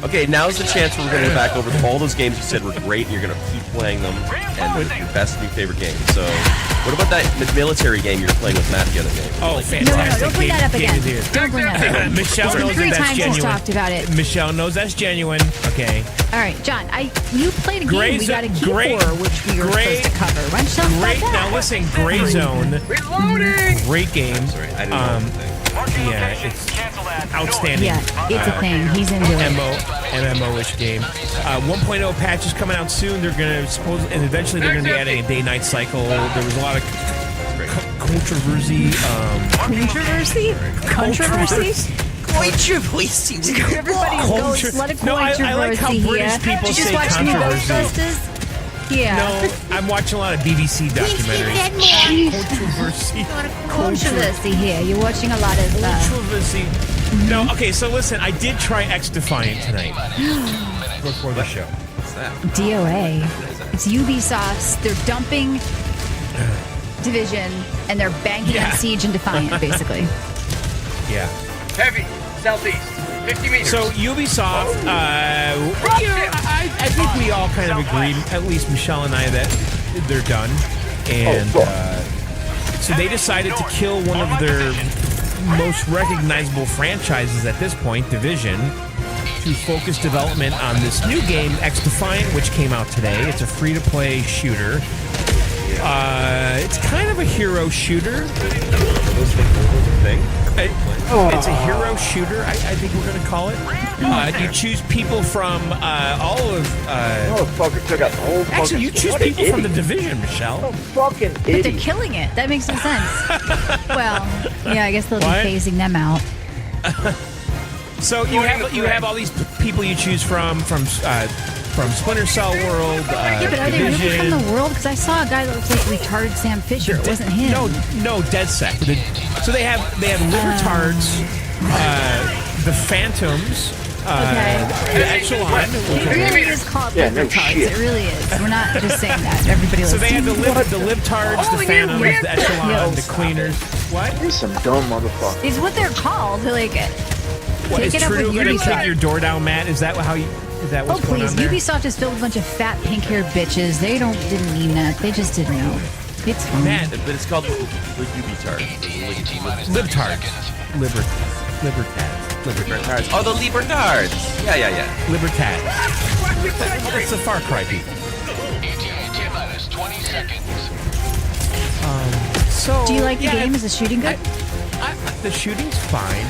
Okay, now's the chance where we're going to go back over all those games you said were great, and you're going to keep playing them, and your best new favorite game. So, what about that military game you were playing with Matt the other day?
Oh,
No,
fantastic!
don't bring that up
Game
again.
of the year.
Don't bring that up.
Michelle
It's been
knows
3
that that's
times he's
genuine.
talked about it.
Michelle knows that's genuine. Okay.
All right, John, you played a game
Gray
we got a key
Gray-
for, which we were
Gray-
supposed to cover. Why don't you tell us
Great.
about that?
Now listen, Gray Zone.
Reloading!
Great game.
Sorry, I didn't know anything.
Marking
Yeah,
location.
it's
Cancel that.
outstanding.
Yeah, it's a thing. He's into it.
MMO-ish game. 1.0 patch is coming out soon. They're going to and eventually they're going to be adding a day-night cycle. There was a lot of controversy.
Controversy? Controversy?
Controversy.
Everybody's
Contra-
a lot of
No, I like
controversy
how
here.
British people
Did you just
say
watch the new
controversy.
Ghostbusters? Yeah.
No, I'm watching a lot of BBC documentaries. Controversy.
Controversy here. You're watching a lot of.
Controversy. No, okay, so listen, I did try X Defiant tonight. Before the show.
What's that?
DOA. It's Ubisoft's. They're dumping Division and they're banking
Yeah.
on Siege and Defiant, basically.
Yeah.
Heavy, southeast, 50 meters.
So Ubisoft, you know, I think we all kind of agreed, at least Michelle and I, that they're done. And so they decided to kill one of their most recognizable franchises at this point, Division, to focus development on this new game, X Defiant, which came out today. It's a free-to-play shooter. It's kind of a hero shooter. It's a hero shooter, I think we're going to call it. You choose people from all of...
Motherfucker took out the whole
actually, you choose people from the Division, Michelle.
fucking
But they're
idiot.
killing it. That makes no sense. Well, yeah, I guess they'll
What?
be phasing them out.
So you have all these people you choose from Splinter Cell World,
Yeah, but are they really
Division.
from the world? Because I saw a guy that looked like retarded Sam Fisher. It wasn't him.
No, DedSec. So they have Libertards, the Phantoms, the Echelon.
It really is called
Yeah, no
Libertards.
shit.
It really is. We're not just saying that. Everybody
So
listens.
they have the Libtards, the Phantoms, the Echelon, the Cleaners. What?
You're some dumb motherfucker.
It's what they're called. They're like,
What
take
is
it up
true?
with
You're gonna
Ubisoft.
kick your door down, Matt? Is that how you? Is that
Oh
what's going
please,
on there?
Ubisoft is filled with a bunch of fat pink-haired bitches. They didn't mean that. They just didn't know. It's fine.
Matt,
But it's called the Ubitard.
Libtards. Libertads.
Oh, the Libertards. Yeah.
Libertad. It's the Far Cry people. So
Do you like the
yeah,
game? Is the shooting good?
the shooting's fine.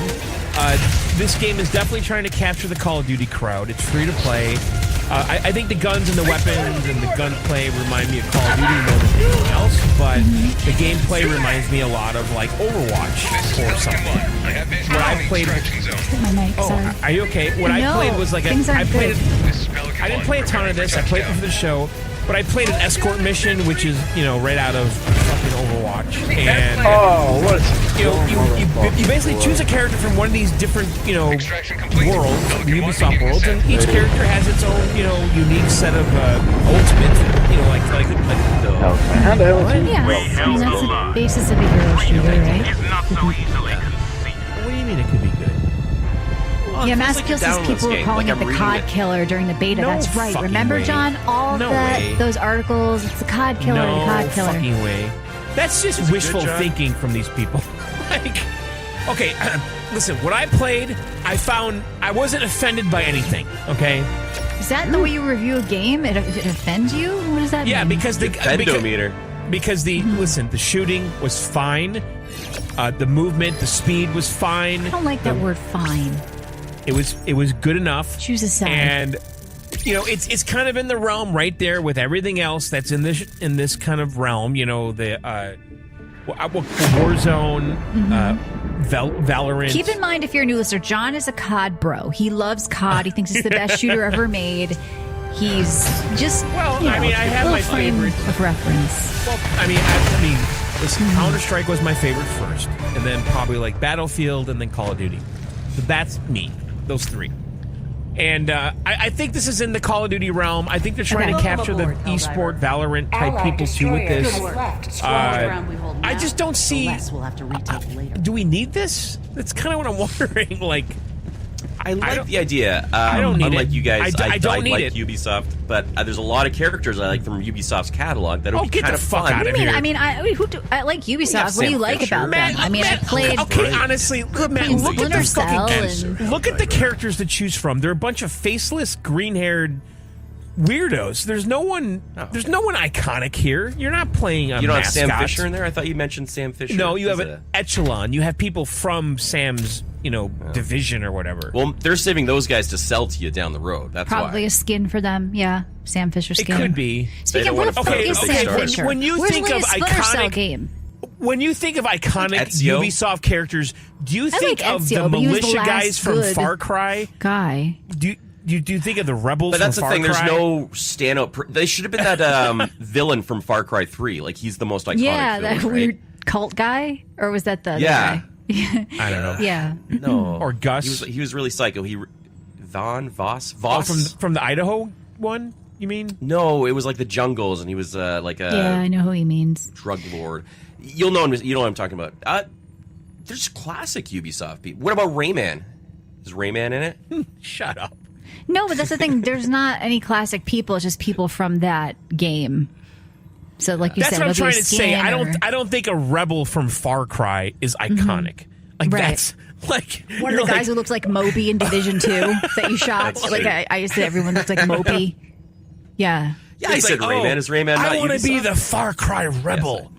This game is definitely trying to capture the Call of Duty crowd. It's free to play. I think the guns and the weapons and the gunplay remind me of Call of Duty more than anything else, but the gameplay reminds me a lot of like Overwatch or something. What I played.
Hit my mic,
Oh,
sorry.
are you okay? What I
No,
played was like
things
I
aren't
played.
good.
I didn't play a ton of this. I played it for the show, but I played an escort mission, which is right out of fucking Overwatch, and
Oh, what?
you basically choose a character from one of these different worlds, the Ubisoft worlds, and each character has its own unique set of ultimates, like
How the hell is he?
Yeah, I mean, that's the basis of a hero shooter, right?
What do you mean it could be good?
Yeah, Maskill says people were calling it the COD killer during the beta.
No
That's right.
fucking
Remember,
way.
John? All
No
of
way.
those articles. It's the COD killer, the
No
COD killer.
fucking way. That's just wishful thinking from these people. Okay, listen. What I played, I found I wasn't offended by anything. Okay.
Is that the way you review a game? It offends you? What does that
Yeah,
mean?
because the
Bendometer.
because the the shooting was fine, the movement, the speed was fine.
I don't like that word fine.
It was good enough.
Choose a side.
And it's kind of in the realm right there with everything else that's in this kind of realm. You know, the Warzone, Valorant.
Keep in mind, if you're a new listener, John is a COD bro. He loves COD. He thinks it's the best shooter ever made. He's just
I have my favorites
of reference.
Well, listen, Counter-Strike was my favorite first, and then probably like Battlefield, and then Call of Duty. So that's me. Those three. And I think this is in the Call of Duty realm. I think they're trying to capture the esport Valorant type people too with this. I just don't see. Do we need this? That's kind of what I'm wondering. Like,
I like the idea.
I don't need
unlike
it.
you guys,
I don't need
like
it.
Ubisoft, but there's a lot of characters I like from Ubisoft's catalog that would be
get
kind
the
of
fuck
fun.
out of
I
here.
mean, I like Ubisoft. What do you
Sam
like
Fisher.
about them? I played.
Okay, honestly, look, man,
played
look at the
Splinter
fucking
Cell and-
look at the characters to choose from. They're a bunch of faceless, green-haired weirdos. There's no one iconic here. You're not playing a
You don't
mascot.
have Sam Fisher in there? I thought you mentioned Sam Fisher.
No, you have
He's
an echelon. You have people from Sam's, division or whatever.
Well, they're saving those guys to sell to you down the road. That's
Probably
why.
a skin for them. Yeah, Sam Fisher
It
skin.
could be.
Speaking
don't
of, where the
wanna
fuck
put
is
the
Sam
stars.
Fisher?
When you
Where's
think
the
of
latest Splinter Cell
iconic-
game?
When you think of iconic
Ezio?
Ubisoft characters, do you
I
think
like
of
Ezio,
the
but he was the
militia
last
guys from
good
Far Cry?
Guy.
Do you think of the rebels
But that's
from
the
Far
thing. There's
Cry?
no standout. They should have been that villain from Far Cry 3. Like, he's the most iconic
Yeah,
villain,
that
right?
weird cult guy, or was that the other
Yeah.
guy?
I don't know.
Yeah.
No.
Or Gus.
He was really psycho. Voss?
Oh, from the Idaho one, you mean?
No, it was like the jungles, and he was like a
Yeah, I know who he means.
drug lord. You know what I'm talking about. There's classic Ubisoft people. What about Rayman? Is Rayman in it?
Shut up.
No, but that's the thing. There's not any classic people. It's just people from that game. So, like you
That's
said,
what I'm
it'll be
trying
a
to say.
skin
I don't think a rebel from Far Cry is iconic. Like
Right.
that's like
one of the guys who looks like Moby in Division 2 that you shot.
That's
Like
true.
I used to say everyone looks like Moby. Yeah.
Yeah, I said Rayman. Is Rayman not
I want to be
Ubisoft?
the Far Cry rebel.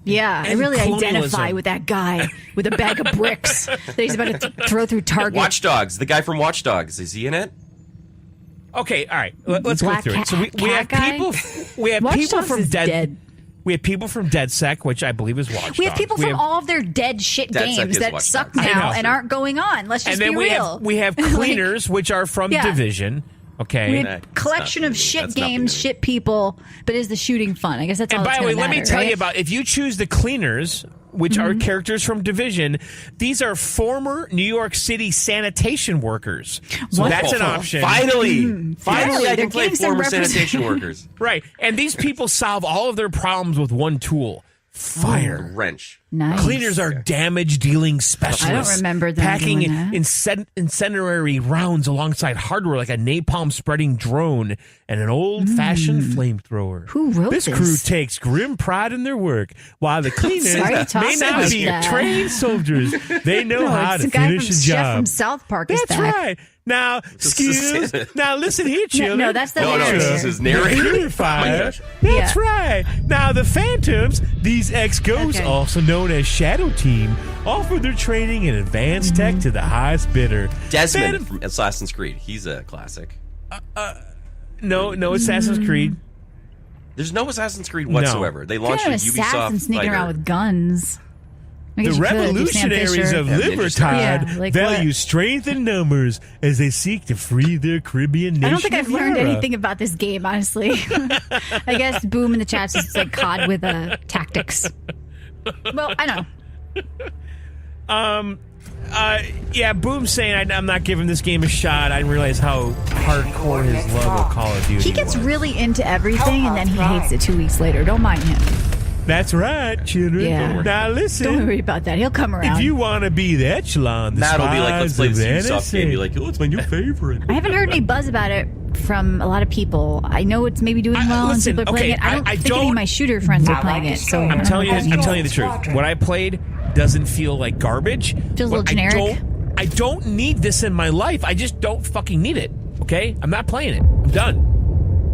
Yeah, I
And
really
colonialism.
identify with that guy with a bag of bricks that he's about to throw through Target.
Watch Dogs. The guy from Watch Dogs. Is he in it?
Okay, all right. Let's go
Black
through it. So we
cat
have
guy?
people. We have
Watch
people
Dogs
from
is dead.
We have people from DeadSec, which I believe is Watch
We have
Dogs.
people from all of their dead shit
DeadSec
games
is
that
Watch
suck
Dogs.
I
now
know.
and aren't going on. Let's just
and then
be real.
we have cleaners, which are from
Yeah.
Division. Okay.
We
Nah,
have
it's
collection
not
of
me.
shit
That's not
games,
me.
shit people, but is the shooting fun? I guess that's all
And by
that's
the way,
gonna
let me
matter,
tell
right?
you about if you choose the cleaners, which are characters from Division, these are former New York City sanitation workers. So that's an option.
Finally, finally,
Yeah,
I
they're
can play
getting some
former
represent-
sanitation workers.
Right. And these people solve all of their problems with one tool. Fire.
Wrench.
Nice.
Cleaners are damage-dealing specialists.
remember them
packing
doing that.
incendiary rounds alongside hardware like a napalm-spreading drone and an old-fashioned flamethrower.
Who wrote
this?
this?
Crew takes grim pride in their work, while the cleaners
Why are you
may
talking
not
like
be
that?
trained soldiers. They know
No,
how
it's
to
the guy
finish
from
a
Chef
job.
from South Park is
That's
back.
right. Now, excuse. Now, listen here, children.
no, that's the
No,
narrator.
this is narrator.
Purifier.
Oh my gosh.
That's
Yeah.
right. Now, the Phantoms, these ex-ghosts,
Okay.
also known as Shadow Team, offer their training and advanced tech to the highest bidder.
Desmond
Phantom-
from Assassin's Creed. He's a classic.
No Assassin's Creed.
There's no Assassin's Creed whatsoever. They
What
launched
kind
a
of
Ubisoft
assassin sneaking
fighter.
around with guns? I
The
guess you could, if you're Sam
revolutionaries
Fisher.
of
Yeah, Ninja
Libertad
Yeah, like
value
what?
strength in numbers as they seek to free their Caribbean nation.
I don't think I've
of
learned
Lara.
anything about this game, honestly. I guess Boom in the chat says it's like COD with tactics. Well, I know.
Yeah, Boom's saying I'm not giving this game a shot. I didn't realize how hardcore his love of Call of Duty
He gets
was.
really into everything, and then he hates it 2 weeks later. Don't mind him.
That's right, children.
Yeah.
Now listen.
Don't worry about that. He'll come around.
If you want to be the echelon, the
Matt will be like, let's play
spies
this
of
Ubisoft game. Be
NSA.
like, oh, it's my new favorite.
I haven't heard any buzz about it from a lot of people. I know it's maybe doing well
listen,
and people are playing
okay,
it. I don't
I
think any
don't-
of my shooter friends are playing it. So
I'm telling you the truth. What I played doesn't feel like garbage.
Feels a little
But
generic.
I don't need this in my life. I just don't fucking need it. Okay? I'm not playing it. I'm done.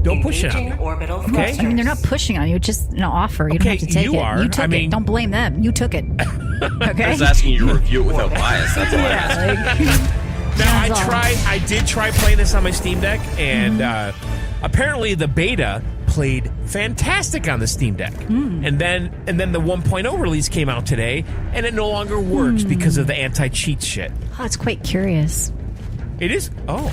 Don't push it on me.
Orbital
Okay.
thrusters.
I mean, they're not pushing on you. It's just an offer. You don't
Okay,
have to take
you
it.
are.
You took
I mean-
it. Don't blame them. You took it.
I
Okay.
was asking you to review it without bias. That's all I asked.
Yeah, like,
Now
Sounds all-
I did try playing this on my Steam Deck, and apparently the beta played fantastic on the Steam Deck. And then the 1.0 release came out today, and it no longer works because of the anti-cheat shit.
Oh, it's quite curious.
It is. Oh,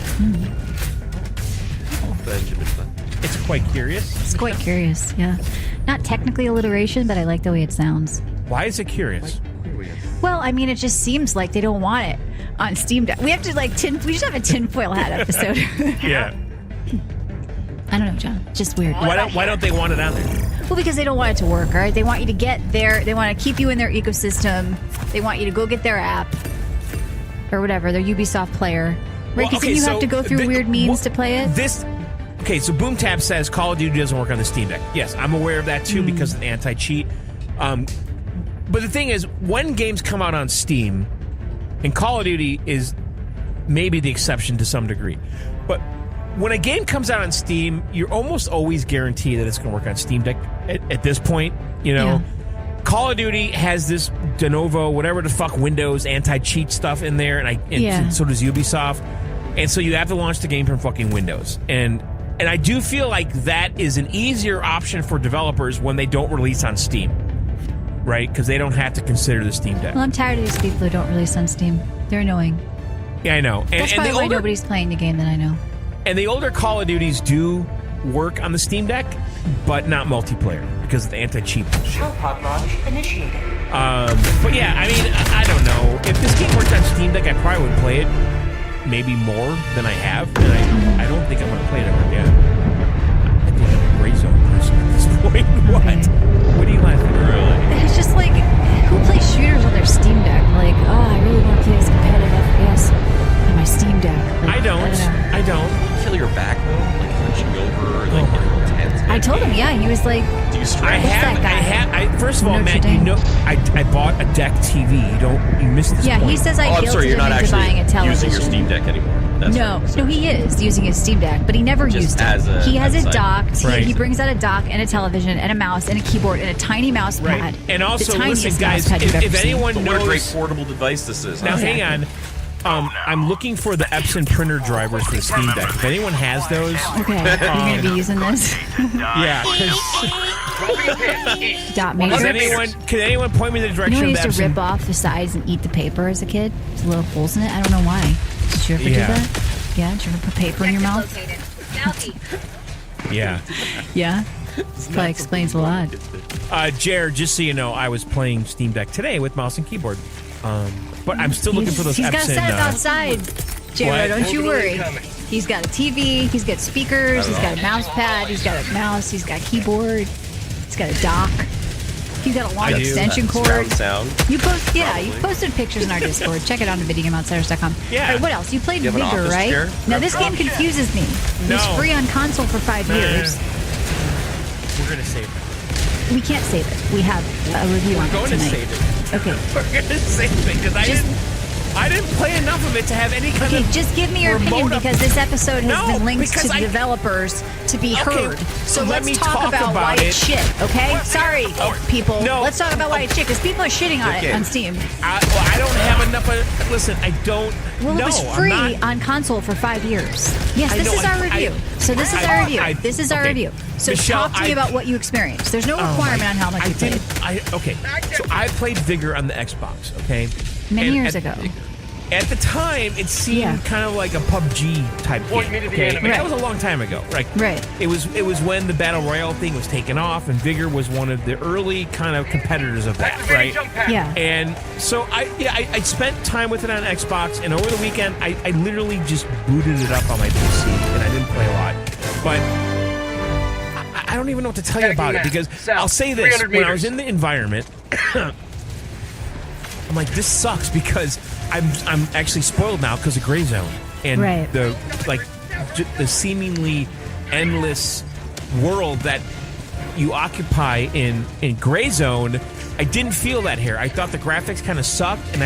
it's quite curious.
It's quite curious, yeah. Not technically alliteration, but I like the way it sounds.
Why is it curious?
Well, I mean, it just seems like they don't want it on Steam Deck. We have to we should have a tinfoil hat episode.
Yeah.
I don't know, John. Just weird.
Why don't they want it on there?
Well, because they don't want it to work, all right? They want you to get there. They want to keep you in their ecosystem. They want you to go get their app or whatever, their Ubisoft player. Right? Because then you have to go through weird means to play it.
So BoomTap says Call of Duty doesn't work on the Steam Deck. Yes, I'm aware of that too because of the anti-cheat. But the thing is, when games come out on Steam, and Call of Duty is maybe the exception to some degree, but when a game comes out on Steam, you're almost always guaranteed that it's going to work on Steam Deck at this point. You know,
Yeah.
Call of Duty has this de novo, whatever the fuck, Windows anti-cheat stuff in there, and so does Ubisoft. And so you have to launch the game from fucking Windows. And I do feel like that is an easier option for developers when they don't release on Steam. Right? Because they don't have to consider the Steam Deck.
Well, I'm tired of these people who don't release on Steam. They're annoying.
Yeah, I know.
That's probably why nobody's playing the game that I know.
And the older Call of Duties do work on the Steam Deck, but not multiplayer because of the anti-cheat shit.
Pod launch initiated.
But yeah, I mean, I don't know. If this game worked on Steam Deck, I probably would play it maybe more than I have. And I don't think I'm going to play it ever again. I think I'm a Gray Zone person at this point. What are you laughing at? Really?
It's just like, who plays shooters on their Steam Deck? Like, I really want to play this competitive FPS on my Steam Deck. Like,
I don't.
know.
I don't.
Kill your back though, like hunching over, like intense.
I told him, yeah. He was like,
Do you strike?
First of all,
Notre
Matt,
Dame.
I bought a deck TV. You missed this
yeah,
point.
he says I
Oh, I'm
guilted
sorry, you're
him
not
into buying a
actually
television.
using your Steam Deck anymore. That's
No,
what I'm
no,
saying.
he is using his Steam Deck, but he never
Just
used
as
it. He has it
outside.
docked.
Right.
He brings out a dock and a television and a mouse and a keyboard and a tiny mouse
Right.
pad.
And also,
the tiniest
listen, guys,
mouse pad you've
if
ever seen.
anyone
But what a great
knows...
portable device this is.
Now,
huh?
hang on. I'm looking for the Epson printer drivers for the Steam Deck. If anyone has those...
Okay, you're going to be using this.
Yeah,
Dot
Can
matrix.
anyone point me in the
You know
direction
when
of
you
the
used to
Epson?
rip off the sides and eat the paper as a kid? There's little holes in it. I don't know why. Did you ever do
Yeah.
that? Yeah? Did you ever put paper in your mouth?
Yeah.
Yeah? This probably explains a lot.
Jared, just so you know, I was playing Steam Deck today with mouse and keyboard. But I'm still looking for those
He's got a
Epson...
setup outside, Jared.
what?
Don't you worry.
Coming.
He's got a TV. He's got speakers. He's got a mouse pad. He's got a mouse. He's got a keyboard. He's got a dock. He's got a long
I do.
extension cord.
Surround sound.
You post, yeah,
Probably.
you posted pictures in our Discord. Check it out on videogameoutsiders.com.
Yeah.
All right, what else? You played
You have an
Vigor,
office
right?
chair?
Now this game confuses me.
No.
It's free on console for 5 years.
We're going to save it.
We can't save it. We have a review on
We're going
it
to
tonight.
save it.
Okay.
We're going to save it because I didn't play enough of it to have any kind
Okay,
of...
just give me your opinion
remote
because this episode has
No,
been linked to
because
the
I-
developers to be
Okay,
heard. So
let
let's
me
talk about why
it.
it's shit, okay? Sorry, people.
No.
Let's talk about why it's shit because people are shitting on
Okay.
it on Steam.
I don't have enough of... Listen, I don't...
Well,
no,
it was
I'm
free
not-
on console for 5 years. Yes,
I
this
know,
is our
I-
review. So this is
I-
our review.
I-
This is our
okay.
review. So
Michelle,
talk to me about what you experienced. There's no requirement on how much you played.
Okay, so I played Vigor on the Xbox, okay?
Many
And
years
at-
ago.
At the time, it seemed
Yeah.
kind of like a PUBG type
Point
game.
me to the
Okay,
enemy.
and that
Right.
was a long time ago. Right.
Right.
It was when the battle royale thing was taken off, and Vigor was one of the early kind of competitors of that.
Activating
Right.
jump pad.
Yeah.
And so I spent time with it on Xbox, and over the weekend I literally just booted it up on my PC, and I didn't play a lot. But I don't even know what to tell you about it because
South,
I'll say this:
300
when I was
meters.
in the environment, I'm like, this sucks because I'm actually spoiled now because of Gray Zone and
Right.
the seemingly endless world that you occupy in Gray Zone. I didn't feel that here. I thought the graphics kind of sucked, and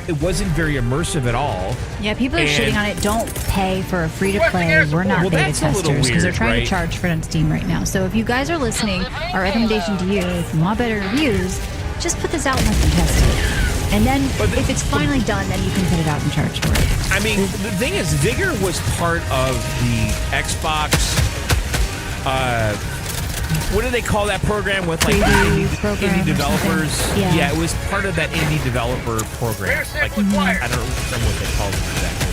it wasn't very immersive at all.
Yeah, people are
And-
shitting on it. Don't pay for a free to
Requesting
play.
air
We're not
Well,
beta
that's a little
testers because they're
weird,
trying
right?
to charge for it on Steam right now. So if you guys are listening, our recommendation to you, if you want better reviews, just put this out and let them test it. And then
But
if it's finally done, then you can put it out and charge for it.
I mean, the thing is, Vigor was part of the Xbox. What do they call that program with like
Preview program
indie
or
developers?
something. Yeah.
It was part of that indie developer program. Like, I don't remember what they called it exactly.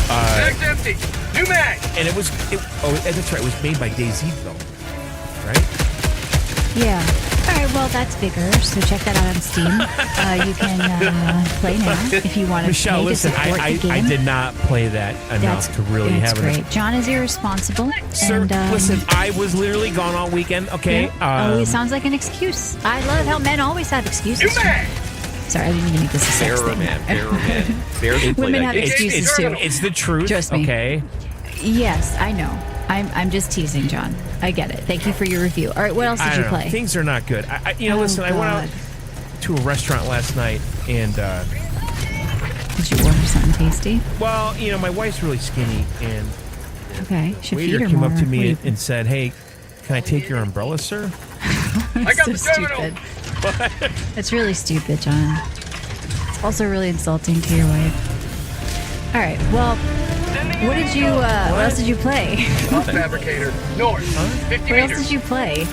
Mag's empty. New mag.
And that's right. It was made by DayZ though, right?
Yeah. All right, well, that's Vigor, so check that out on Steam. You can play now if you want to
Michelle,
pay
listen,
to support the game.
I did not play that enough to really
that's
have
great.
it.
John is irresponsible.
Sir,
and,
listen, I was literally gone all weekend, okay?
Yeah. It sounds like an excuse. I love how men always have excuses.
New mag.
Sorry, I didn't mean to make this a sex
Fairer
thing.
man. Bears can play
Women
that
have
game.
excuses too.
It's the truth,
Trust me.
okay?
Yes, I know. I'm just teasing, John. I get it. Thank you for your review. All right, what else
I
did
don't
you
know.
play?
Things are not good. Listen, I went out to a restaurant last night, and
Did you order something tasty?
well, my wife's really skinny, and
Okay,
the
should feed
waiter
her
came
more.
up to me
What do you
and said, "Hey, can I take your umbrella, sir?"
I got
so
the terminal.
stupid. It's really stupid, John. It's also really insulting to your wife. All right, well, what did you? What else did you play?
Fabricator. North. 50
What else
meters.
did you play?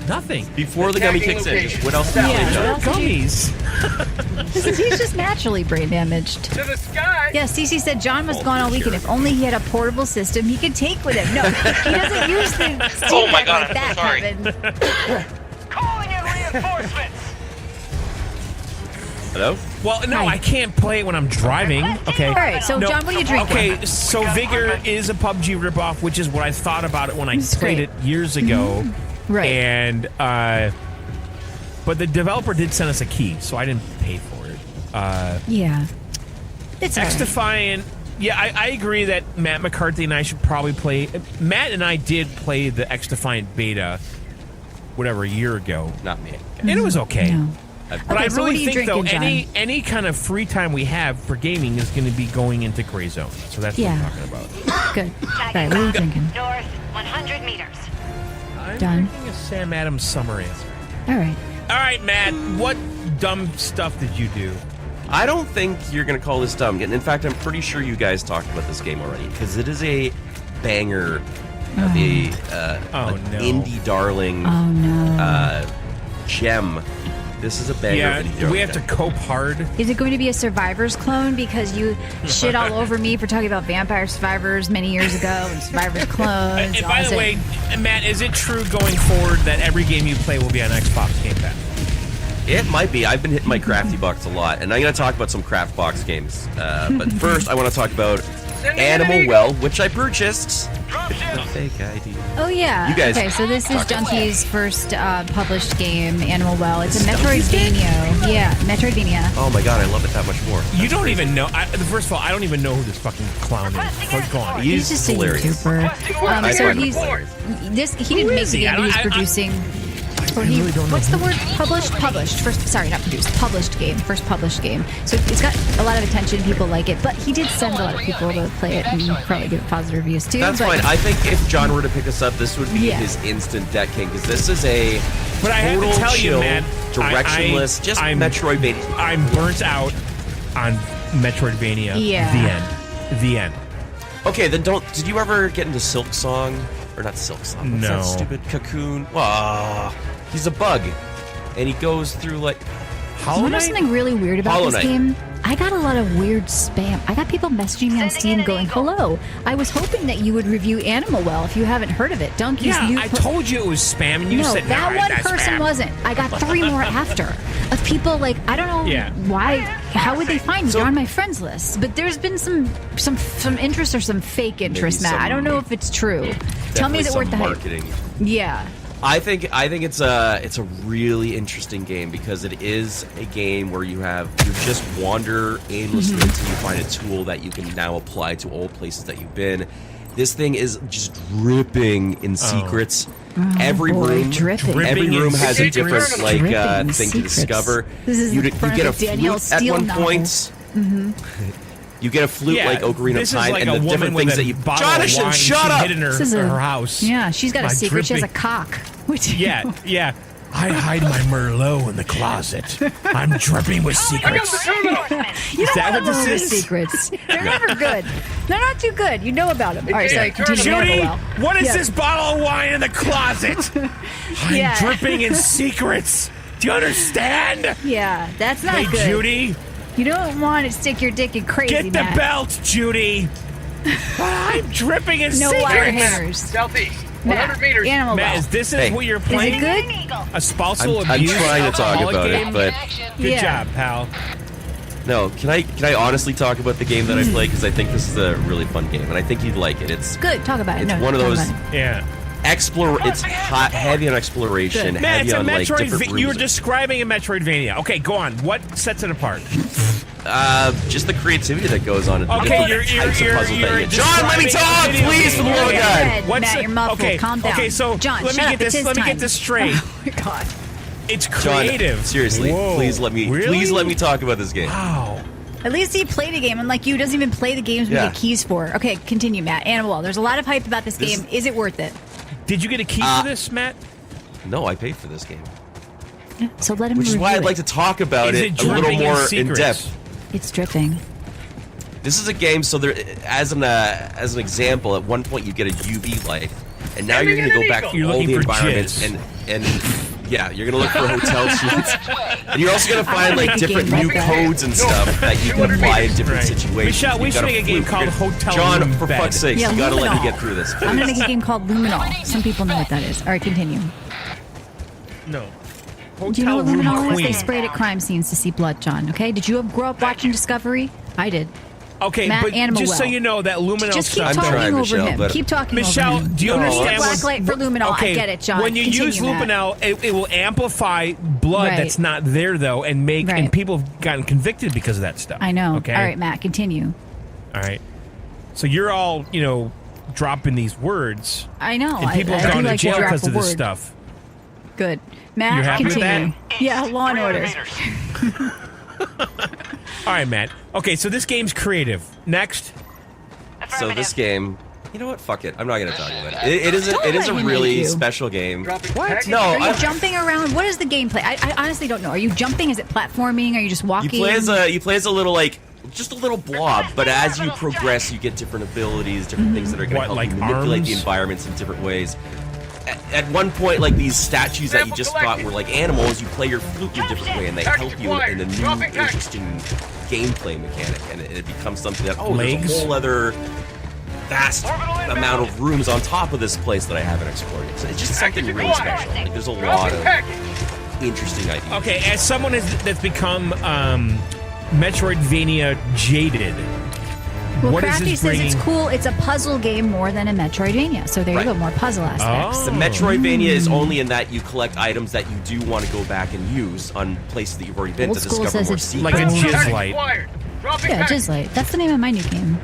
Nothing.
Before the gummy kicks in, just what else did
Yeah,
you
what
do?
else did you-
Gummies.
He's just naturally brain damaged.
To the sky.
Yeah, Cece said John was
Oh,
gone all
for
weekend.
sure.
If only he had a portable system he could take with him. No, he doesn't use the Steam
Oh my
Deck
God,
like
I'm
that,
so sorry.
Kevin.
Calling in reinforcements.
Hello?
Well, no,
Hi.
I can't play it when I'm driving. Okay.
All right, so
No,
John, what are you drinking?
Okay, so Vigor is a PUBG ripoff, which is what I thought about it when I
It's
played
great. Mm-hmm.
it years ago.
Right.
And but the developer did send us a key, so I didn't pay for it.
Yeah. It's all right.
X-Defiant. Yeah, I agree that Matt McCarthy and I should probably play. Matt and I did play the X-Defiant beta, whatever, a year ago,
Not me.
and it was okay.
No.
But
Okay,
I
so what are
really
you
think though,
drinking,
any kind of free time we have for gaming is going to be going into Gray Zone. So that's what
Yeah.
I'm talking about.
Good. All right, what are you drinking?
North 100 meters.
I'm
Done.
drinking a Sam Adams summer answer.
All right.
All right, Matt, what dumb stuff did you do?
I don't think you're going to call this dumb. In fact, I'm pretty sure you guys talked about this game already because it is a banger of a
Oh,
an
no.
indie darling
Oh, no.
gem. This is a banger.
Yeah,
of indie
do
darling
we have to
gem.
cope hard?
Is it going to be a Survivors clone because you shit all over me for talking about Vampire Survivors many years ago and Survivors clones?
And by the way, Matt, is it true going forward that every game you play will be on Xbox Game Pass?
It might be. I've been hitting my crafty box a lot, and I'm going to talk about some craft box games. But first, I want to talk about Animal Well, which I purchased.
Dropship.
Fake ID.
Oh, yeah.
You guys
okay, so this is
talk about
Junky's first published game, Animal Well. It's a Metroidvania. Yeah, Metroidvania.
Oh my god, I love it that much more.
You don't even know. First of all, I don't even know who this fucking clown is. But go on.
He's just
hilarious.
a YouTuber.
I
So
find him
he's
hilarious.
he didn't make
is
the
he?
game, but he's producing. Or he,
really don't know
what's the
who-
word? Published. First, sorry, not produced. Published game. First published game. So it's got a lot of attention. People like it, but he did send a lot of people to play it and probably give it positive reviews too.
That's
but
fine. I think if John were to pick this up, this would be
Yeah.
his instant deck king because this is a
But I have to
total
tell you,
chill,
man,
directionless, just Metroidvania.
I'm burnt out on Metroidvania.
Yeah.
The end.
Okay, then don't. Did you ever get into Silk Song or not Silk Song? What's
No.
that stupid Cocoon? Ah, he's a bug, and he goes through like.
You
Hollow
know
Knight?
something really weird about
Hollow
this
Knight.
game? I got a lot of weird spam. I got people messaging me on Steam going, "Hello, I was hoping that you would review Animal Well if you haven't heard of it." Donkey's
Yeah,
new
I told you it was spam, and you
no,
said
that
no,
one
that's
person
spam.
wasn't. I got 3 more after of people like I don't know
Yeah.
why. How would they find me?
So-
You're on my friends list, but there's been some interest or some fake interest,
Maybe
Matt. I don't
some-
know if it's true. Tell me, is it
Definitely
worth the
some
hype?
marketing.
Yeah.
I think it's a really interesting game because it is a game where you just wander aimlessly
Mm-hmm.
until you find a tool that you can now apply to all places that you've been. This thing is just dripping in secrets. Every
Oh, boy,
room,
dripping.
every
Dripping
room
in
has a
secrets.
different like
Dripping in
thing
secrets.
to discover.
This is
you
in front
get a
of a Danielle
flute at
Steele
one
novel.
point. You get a flute
Yeah,
like Ocarina
this
of Time,
is like
and
a
the
woman
different
with
things
a
that you.
bottle of
Jonathan,
wine
shut
she
up!
hid in
This is
her house.
Yeah, she's got a
My
secret. She has a
dripping-
cock. Which
Yeah, yeah. I hide my Merlot in the closet. I'm dripping with
I got
secrets.
the terminal.
You
Is
don't
that
want
what
to know
this
the
is?
secrets. They're never good. They're not too good. You know about them. All right, sorry, continue.
Judy,
Well.
what is
Yeah.
this bottle of wine in the closet? I'm
Yeah.
dripping in secrets. Do you understand?
Yeah, that's not
Hey,
good.
Judy,
You don't want to stick your dick in crazy,
get the
Matt.
belt, Judy. I'm dripping in
No
secrets.
wire
Matt,
hangers.
southeast.
Matt,
100 meters.
Animal
Matt,
well.
is this
Hey.
what you're
Is
playing?
it good?
A spousal
I'm
abuse?
trying to talk
alcoholic
about
game?
it, but
Good
Yeah.
job, pal.
no. Can I honestly talk about the game that I play? Because I think this is a really fun game, and I think you'd like it. It's
Good. Talk about it.
It's
No,
one of
talk
those-
about it.
Yeah.
It's hot, heavy on exploration,
Matt,
heavy
it's a
on like different
Metroid. You're
rooms.
describing a Metroidvania. Okay, go on. What sets it apart?
Just the creativity that goes on.
Okay,
different
you're
types of puzzles that you get.
describing
John, let me
a
talk,
video
please,
game.
for the love of
Go
God.
ahead,
What's
Matt,
the-
you're muffled.
okay,
Calm down.
okay, so
John,
let me
shut
get
up.
this.
It's his
Let me
time.
get this straight.
Oh my God.
It's
John,
creative.
seriously,
Whoa,
please let me
really?
talk about this game.
Wow.
At least he played a game, unlike you, doesn't even play the games we
Yeah.
get keys for. Okay, continue, Matt. Animal Well. There's a lot of hype about this
This
game. Is it worth it?
Did you get a key for this, Matt?
No, I paid for this game,
So let him
which is why
review
I'd
it.
like to talk about
Is
it
it
a little
dripping in
more in
secrets?
depth.
It's dripping.
This is a game, so there, as an example, at one point you get a UV light, and now you're going to go back
You're
through all
looking
the
for
environments,
jizz.
and yeah, you're going to look for hotel suites, and you're also going to find
make
like
a
different
game
new
like that.
codes and stuff that you can apply in different
Right.
situations.
Michelle, we
You
should
gotta
make a game
flip.
called
You're-
Hotel
John,
Room
for
Bed.
fuck's sake,
Yeah,
you got to let me
Luminol.
get through this.
I'm going to make a game called Luminol. Some people know what that is. All right, continue.
No.
Do you know what
Hotel Room
Luminol is? They
Queen.
sprayed at crime scenes to see blood, John. Okay? Did you grow up watching Discovery? I did.
Okay,
Matt,
but
Animal
just so
Well.
you know, that Luminol
Just keep
stuff.
talking
trying,
over
Michelle,
him.
but-
Keep talking
Michelle,
over him.
do you
No,
understand?
Black light for Luminol. I get it, John.
When you
Continue,
use
Matt.
Luminol, it will amplify blood
Right.
that's not there though, and make
Right.
and people have gotten convicted because of that stuff.
I know.
Okay.
All right, Matt, continue.
All right. So you're all dropping these words,
I know.
and people
I
have
do
gone to
like
jail
drop
because
a
of this
word.
stuff.
Good. Matt,
You're happy with
continue. Yeah, Law and
300
Order.
meters.
All right, Matt. Okay, so this game's creative. Next.
So this game, you know what? Fuck it. I'm not going to talk about it. It is
Don't
a
let him make
really
you.
special game.
Dropping
What?
package.
No,
Are you
I-
jumping around? What is the gameplay? I honestly don't know. Are you jumping? Is it platforming? Are you just
You
walking?
play as a little just a little blob, but as you progress, you get different abilities, different things that are going to
What,
help
like
you manipulate
arms?
the environments in different ways. At one point, like these statues that you just thought were like animals, you play your flute in a different way, and they help you in a new, interesting gameplay mechanic, and it becomes something that there's
Legs?
a whole other vast amount of rooms on top of this place that I haven't explored yet. So it's just something really special. Like there's a lot
Dropping
of
package.
interesting ideas.
Okay, as someone that's become Metroidvania jaded,
Well,
what is
Crafty
this
says
bringing?
it's cool. It's a puzzle game more than a Metroidvania. So there
Right.
you go, more puzzle aspects.
Oh.
The Metroidvania is only in that you collect items that you do want to go back and use on places that you've already been
Old
to
school
discover
says
more
it's
secrets.
Like a jizz
Package
light.
acquired. Dropping
Yeah,
package.
Jizzlight. That's the name of my new game.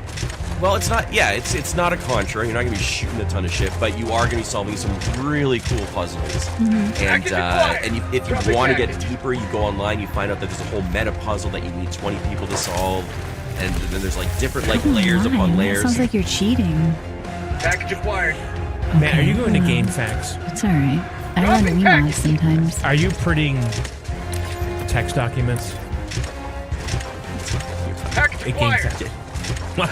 Well, it's not. Yeah, it's not a Contra. You're not going to be shooting a ton of shit, but you are going to be solving some really cool puzzles.
Package acquired.
And if
Dropping
you want to get
package.
deeper, you go online. You find out that there's a whole meta puzzle that you need 20 people to solve, and then there's like different layers
Mine.
upon
That
layers.
sounds like you're cheating.
Package acquired.
Matt, are you going to Game Facts?
It's all right. I run
Dropping
Wii
package.
sometimes.
Are you printing text documents?
Package
A Game
acquired.
Facts. What?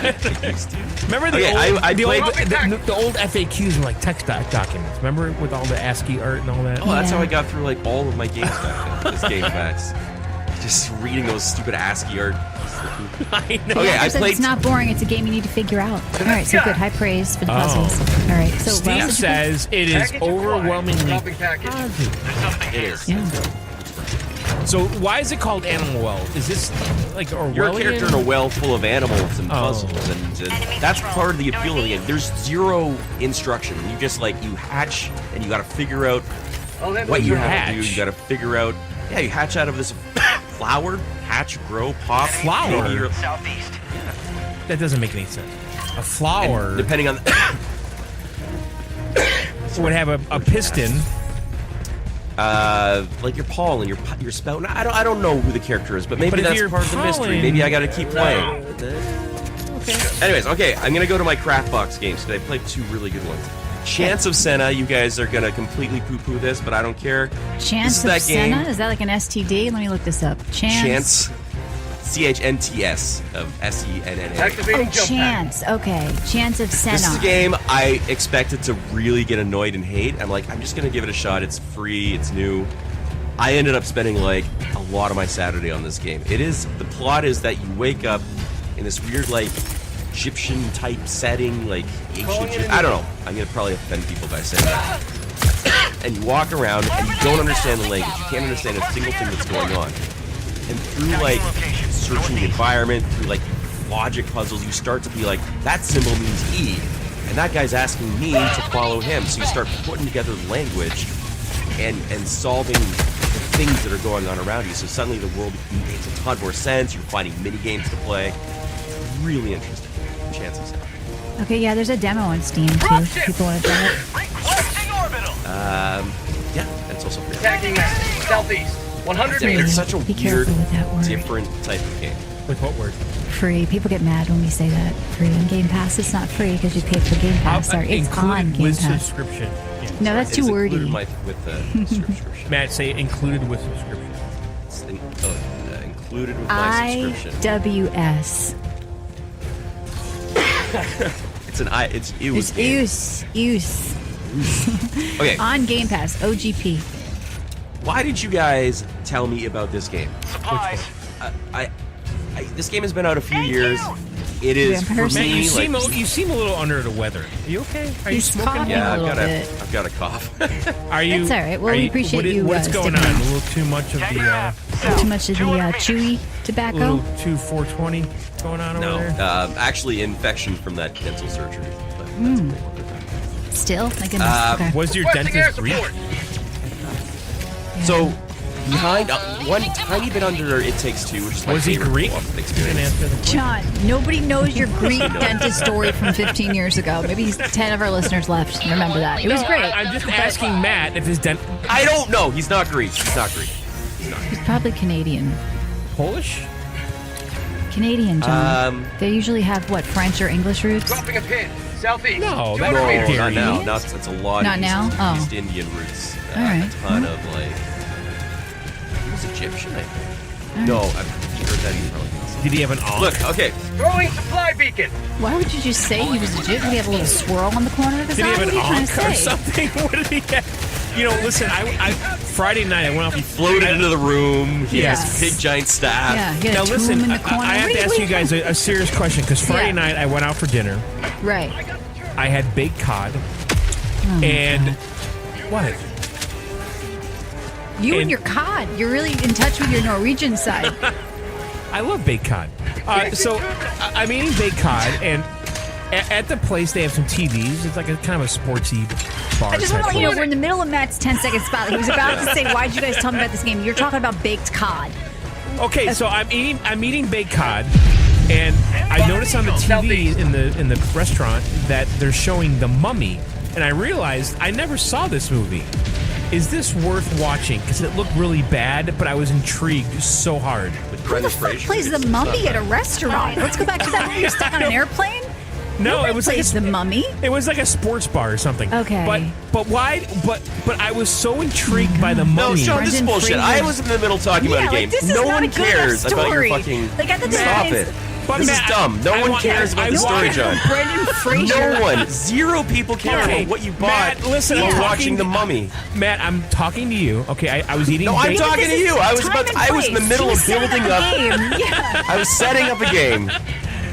Remember the
Okay,
old,
I
the,
played-
old the old FAQs were like text documents. Remember with all the ASCII art and all that?
Oh, that's
Yeah.
how I got through like all of my games back then. This game facts. Just reading those stupid ASCII art.
I know.
Okay,
Yeah,
I
said
played.
it's not boring. It's a game you need to figure out. All right, so good. High praise for the puzzles. All right, so what
Steve
else did you play?
says it is
Package acquired.
overwhelmingly
Dropping package.
positive.
It is.
Yeah.
So why is it called Animal Well? Is this like Orwellian?
You're a character in a well full of animals and
Oh.
puzzles, and that's part of the appeal of the game. There's zero instruction. You just you hatch, and you got to figure out
I'll handle
what
the
you
terminal.
have to do. You got to figure out. Yeah, you hatch out of this flower, hatch, grow, pop.
Flower?
maybe you're-
Southeast.
That doesn't make any sense. A flower
Depending on.
would have a piston.
Like your pollen, your spout. I don't know who the character is, but maybe
But if
that's
you're
part of the mystery.
pollen-
Maybe I got to keep playing.
Okay.
Anyways, okay, I'm gonna go to my craft box games because I played two really good ones. Chance of Senna, you guys are gonna completely poo-poo this, but I don't care.
Chance of Senna? Is that like an STD? Let me look this up.
Chance. CHNTS of SENNA.
Activating
Oh,
jump
Chance. Okay. Chance of Senna.
This is a game I expected to really get annoyed and hate. I'm like, I'm just gonna give it a shot. It's free. It's new. I ended up spending like a lot of my Saturday on this game. The plot is that you wake up in this weird like Egyptian type setting, like ancient. I don't know. I'm gonna probably offend people by saying that. And you walk around and you don't understand the language. You can't understand a single thing that's going on. And through like searching the environment, through like logic puzzles, you start to be like, that symbol means E, and that guy's asking me to follow him. So you start putting together language and solving the things that are going on around you. So suddenly the world makes a ton more sense. You're finding mini games to play. It's really interesting. Chances are.
Okay, yeah, there's a demo on Steam too. If people want to try it.
Requesting orbital.
Yeah, and it's also free.
Attacking southeast. 100
It's
meters.
such a
Be
weird,
careful with that word.
different type of game.
With what word?
Free. People get mad when we say that. Free on Game Pass. It's not free because you paid for Game Pass. Sorry, it's on
Included
Game
with
Pass.
subscription. Yeah.
No, that's
It's
too
included
wordy.
with the subscription.
Matt, say included with subscription.
It's included with my subscription.
IWS.
It's an I. It's
It's use.
Okay.
On Game Pass. OGP.
Why did you guys tell me about this game?
Supplies.
This game has been out a few years. It is for
Vampires.
Matt,
me
you seem a little under the weather. Are you okay? Are you
He's
smoking?
coughing.
Yeah,
a little bit.
I've got a cough.
Are you?
That's all right. Well,
are
we appreciate you,
What's going
sticking
on?
around.
A little too much of the.
Too much of the chewy
A
tobacco.
little too 420 going on
No,
over there.
actually, infection from that dental surgery. But that's okay.
Still, my goodness. Okay.
Was your
Requesting air
dentist Greek?
support.
So behind one tiny bit under It Takes Two, which is my
Was he
favorite
Greek?
co-op
Didn't
experience.
answer the question.
John, nobody knows your Greek dentist story from 15 years ago. Maybe 10 of our listeners left. Remember that. It was
No,
great.
I'm just asking Matt if his dent.
I don't know. He's not Greek. He's not Greek.
He's probably Canadian.
Polish?
Canadian, John.
Um,
They usually have, what, French or English roots?
Dropping a pin. Southeast.
No,
200
that's
meters.
not
not now.
Canadian.
Now it's a lot
Not
of
now? Oh.
East Indian roots.
All right.
A ton of like. He was Egyptian, I think. No, I've heard that he's probably.
Did he have an aunt?
Look, okay.
Throwing supply beacon.
Why would you just say he was legit? Did he have a little swirl on the corner of his
Did he
eye?
have
What
an
are you trying
aunt
to
or
say?
something? What did he have? You know, listen, I Friday night I went off.
He floated into the room. He
Yes.
has big giant staff.
Yeah, he had
Now
a tomb
listen,
in the corner.
I have to ask you guys a serious question because Friday
Yeah.
night I went out for dinner.
Right.
I had baked cod
Oh,
and what?
You and
and-
your cod. You're really in touch with your Norwegian side.
I love baked cod. So I'm eating baked cod, and at the place they have some TVs. It's like a kind of a sportsy bar.
I just want to
type
let you know
place.
we're in the middle of Matt's 10-second spot. He was about to say, "Why'd you guys tell me about this game?" You're talking about baked cod.
Okay, so I'm eating baked cod, and I noticed on the TV in the restaurant that they're showing The Mummy, and I realized I never saw this movie. Is this worth watching? Because it looked really bad, but I was intrigued so hard.
With
Who
Brendan
the fuck
Fraser,
plays the
it's
mummy
not
at a
bad.
restaurant? Let's go back to that. You're stuck on an airplane.
No,
Nobody
it was like
plays the mummy.
It was like a sports bar or something.
Okay.
But why? But I was so intrigued by the
No,
mummy.
Sean, this is
Brendan
bullshit.
Fraser.
I was in the middle talking
Yeah,
about a
like,
game.
this is
No
not
one
a good enough
cares about your
story.
fucking.
Like, at the
Stop
time,
it.
But
This
Matt,
is dumb. No
I
one
want-
cares about the
I
story,
want-
John.
Brendan Fraser.
No one. Zero people care
Okay,
about what you
Matt,
bought
listen,
while
I'm
watching
talking-
The Mummy.
Matt, I'm talking to you. Okay, I was eating.
No, I'm
baked-
talking to
This is
you. I was
time
about.
and
I was in the
place.
middle
He
of
was setting
building
up
up.
a game. Yeah.
I was setting up a game.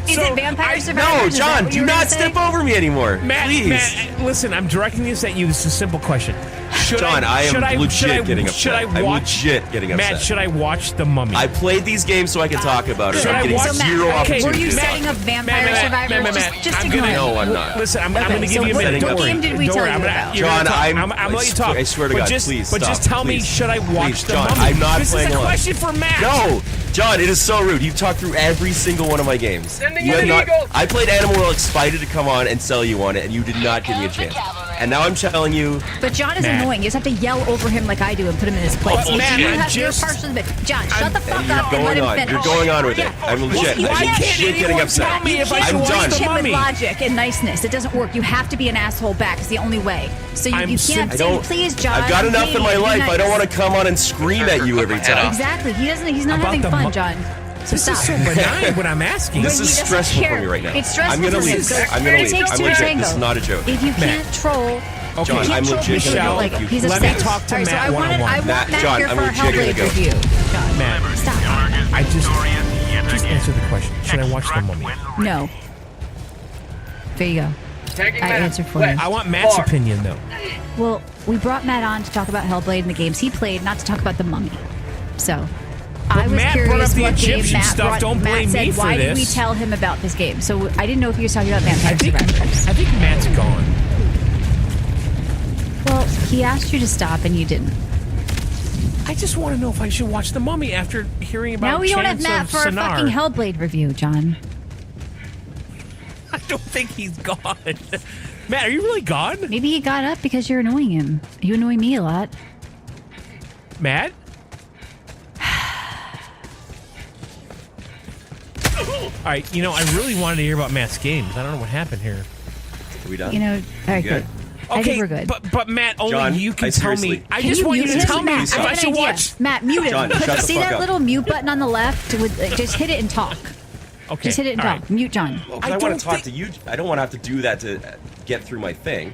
Is
So,
it Vampire
I-
Survivors?
No,
Is that
John,
what you
do
were
not
gonna say?
step over me anymore.
Matt,
Please.
Matt, listen, I'm directing this at you. This is a simple question. Should
John, I am legit getting upset.
Should I
I'm
watch?
legit getting upset.
Matt, should I watch The Mummy?
I played these games so I could talk about it.
Should
I'm
I
getting
watch-
So, Matt,
zero
okay,
opportunity.
were you
to talk.
setting up Vampire Survivors? Just
I'm
ignore
gonna,
it.
No, I'm not.
Listen, I'm
Okay,
going to give
so
you a
what
minute. Don't
game
worry.
did we
Don't
tell
worry.
you
I'm gonna,
about?
you're gonna
John,
talk.
I'm-
I'm gonna let you talk.
I swear to
but
God,
just,
please
But
stop.
just tell me,
Please.
should I watch
Please,
The
John,
Mummy?
I'm not
this
playing
is a
along.
question for Matt.
No, John, it is so rude. You've talked through every single one of my games.
Sending
You
in
have
an
not.
eagle.
I played Animal World excited to come on and sell you on it, and you did not give me a chance. And now I'm telling you,
But John is
Matt.
annoying. You just have to yell over him like I do and put him in his place.
But, man,
You're partially the John, shut the fuck
You're
up and let
going
him
on.
finish.
You're going on with it. I'm legit.
You
I'm
can't-
legit getting upset.
tell me if I
You
should
can't
watch
watch
the
shit with
mummy?
logic and niceness. It doesn't work. You have to be an asshole back. It's the only way. So you can't
I
say,
don't.
please, John.
I've got enough in my
please, be
life. I don't
nice."
want to come on and scream at you every time.
Exactly. He's not
About
having
the
fun,
mu-
John. So
This
stop.
is so benign when I'm asking.
This
He
is
doesn't
stressful
care.
for me right now.
It's stressful
I'm gonna
for him.
leave.
So
I'm gonna
it
leave.
takes
I'm
two to
legit.
tango.
This is not a joke.
If you
Matt.
can't troll,
Okay.
John, I'm
troll
legit
people,
gonna go.
like,
Thank you.
he's
Let me
upset.
talk to
All right, so
Matt
I want
one-on-one.
Matt
John,
here
I'm
for a
legit gonna
Hellblade
go.
review. John,
Matt,
stop.
I just answer the question. Should I watch the mummy?
No. There you go.
Tagging
I
Matt.
answered for
West.
you.
I want Matt's
Far.
opinion though.
Well, we brought Matt on to talk about Hellblade and the games he played, not to talk about the mummy. So, I was
Matt brought
curious
up the
what game
Egyptian
Matt
stuff.
brought.
Don't
Matt
blame
said,
me for
why did we
this."
tell him about this game? So I didn't know if he was talking about
I
Vampire
think
Survivors.
Matt's gone.
Well, he asked you to stop and you didn't.
I just want to know if I should watch the mummy after hearing about
Now we don't have
Chance
Matt
of
for a
Sinar.
fucking Hellblade review, John.
I don't think he's gone. Matt, are you really gone?
Maybe he got up because you're annoying him. You annoy me a lot.
Matt? All right, I really wanted to hear about Matt's games. I don't know what happened here.
Are we done?
You know, all right,
good?
good. I think we're good.
But Matt, only
John,
you can
I
tell
seriously-
me. I
Can
just want you
mute
to
him?
tell me
Matt,
if
I have
I
an
should
idea.
watch.
Matt, mute him.
John, shut the
See
fuck
that
up.
little mute button on the left? Just hit it and talk.
Okay,
Just hit it and
all
talk.
right.
Mute John.
Well, 'cause
I
I want
don't
to talk
think-
to you. I don't want to have to do that to get through my thing.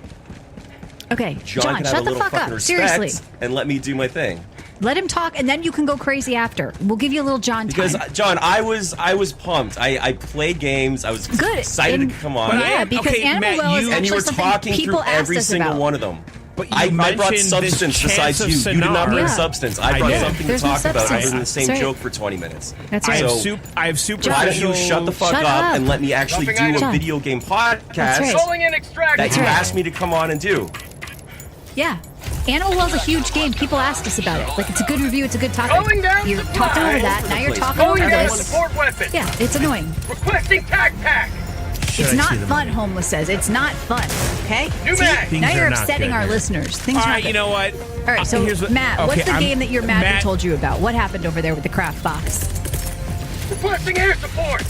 Okay,
John,
John,
can
shut
have a
the
little
fuck
fucking
up.
respect
Seriously.
and let me do my thing.
Let him talk, and then you can go crazy after. We'll give you a little John
Because
time.
John, I was pumped. I played games. I was
Good.
excited
And-
to come on.
But I
Yeah,
am-
because
okay,
Animal
Matt,
Well is
you-
and you
actually
were
something
talking
people
through
asked
every
us
single
about.
one of them.
But you
I brought
mentioned this
substance
Chance
besides
of
you. You did not
Sinar.
bring
Yeah.
substance. I
I
brought
did.
something
There's
to
no
talk about other
substance.
than the same
That's right.
joke for 20 minutes.
That's
I
right.
have,
So-
I have
Why don't you
superficial.
shut the fuck
Shut
up
up.
and let me actually
Jumping
do a
item.
video game
That's
podcast
right.
Calling in extraction.
that you
right.
asked me to come on and do?
Yeah. Animal Well's a huge game. People asked us about it. Like, it's a good review. It's a good topic.
Going down
You're
supply.
talking over that.
All over
Now
the
you're
place.
talking over
Going down
this.
support weapon.
Yeah, it's annoying.
Requesting tac pack.
Should
It's
I
not
see the
fun,
movie?
Homeless says. It's not fun. Okay?
New
See,
mag.
Things
now you're
are not
upsetting
good
our
here.
listeners. Things
All
are not
right,
good.
you know what?
All right, so
Here's what-
Matt,
okay,
what's the
I'm-
game that your Magic
Matt-
told you about? What happened over there with the craft box?
Requesting air support.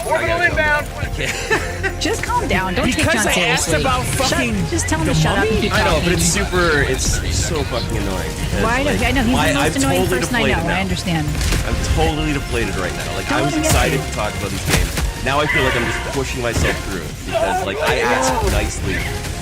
Orbital
gotta go.
inbound.
Just calm down. Don't take
Because
John
I asked
seriously.
about fucking
Just tell him
the
to shut up
mummy?
and keep
I know,
talking.
but it's so fucking annoying. because,
Why?
like,
I know he's the
I've
most annoying
totally
person I
deflated
know.
now.
I understand.
I'm totally deflated right now. Like, I
Don't
was
let him get
excited
you.
to talk about these games. Now I feel like I'm just pushing myself through because, like, I asked nicely.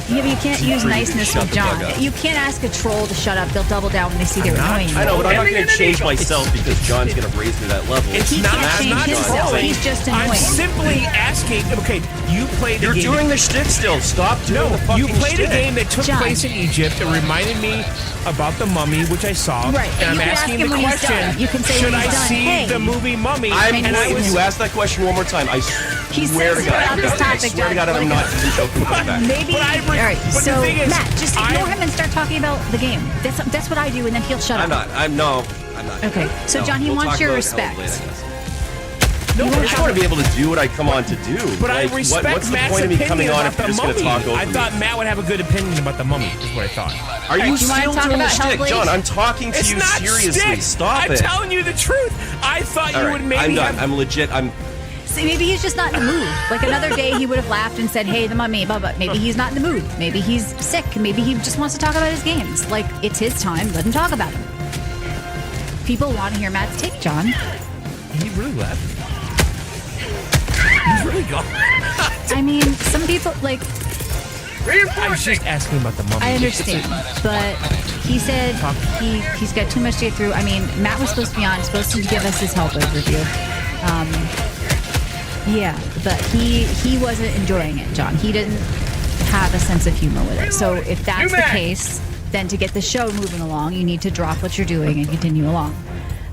Yeah, but you can't use
for you to
niceness
shut
with
the fuck
John.
up.
You can't ask a troll to shut up. They'll double down when they see they're annoying.
I know, but I'm not going
Ending
to
in
change
an
myself because John's going to raise me to that level.
It's
He
not.
can't
I'm
change
not
himself.
trolling.
He's just
I'm
annoying.
simply asking. Okay, you played.
You're
a game
doing the shtick still. Stop doing the fucking
you played
shtick.
a game that took
John.
place in Egypt. It reminded me about the Mummy, which I saw.
Right,
And
and
I'm
you can ask
asking
him
the
when he's
question:
done. You can say
should
when
I
he's done,
see
"Hey."
the movie Mummy?
I'm
and
going,
I was.
if you ask that question one more time, I
He's
swear to
sensitive
God,
about this
I
topic,
swear to
John.
God, I'm not even joking about that.
Maybe.
But I
All right.
but the
So
thing is,
Matt, just ignore
I-
him and start talking about the game. That's what I do, and then he'll shut
I'm
up.
not. I'm not.
Okay, so
No,
John, he
we'll
wants
talk
your
about
respect.
Hellblade, I guess.
No,
I
but
just want to be able to do what I come on to do.
But
like,
I respect
what's the
Matt's
point of me
opinion
coming on
about
if you're
the
just going to
Mummy.
talk over
I
me?
thought Matt would have a good opinion about the Mummy. Is what I thought.
Are you
you wanna
still
talk
doing the
about
shtick?
Hellblade?
John, I'm talking to
It's
you
not
seriously.
stick.
Stop
I'm
it.
telling you the truth. I thought
All
you
right,
would maybe
I'm done.
have.
I'm legit. I'm.
See, maybe he's just not in the mood. Like another day, he would have laughed and said, "Hey, the Mummy," blah blah. Maybe he's not in the mood. Maybe he's sick. Maybe he just wants to talk about his games. Like it's his time. Let him talk about them. People want to hear Matt's take, John.
He really left. He's really gone.
I mean, some people like.
I was just asking about the Mummy.
I understand, but he said he's got too much to get through. I mean, Matt was supposed to be on, supposed to give us his Hellblade review. Yeah, but he wasn't enjoying it, John. He didn't have a sense of humor with it. So if that's the case, then to get the show moving along, you need to drop what you're doing and continue along.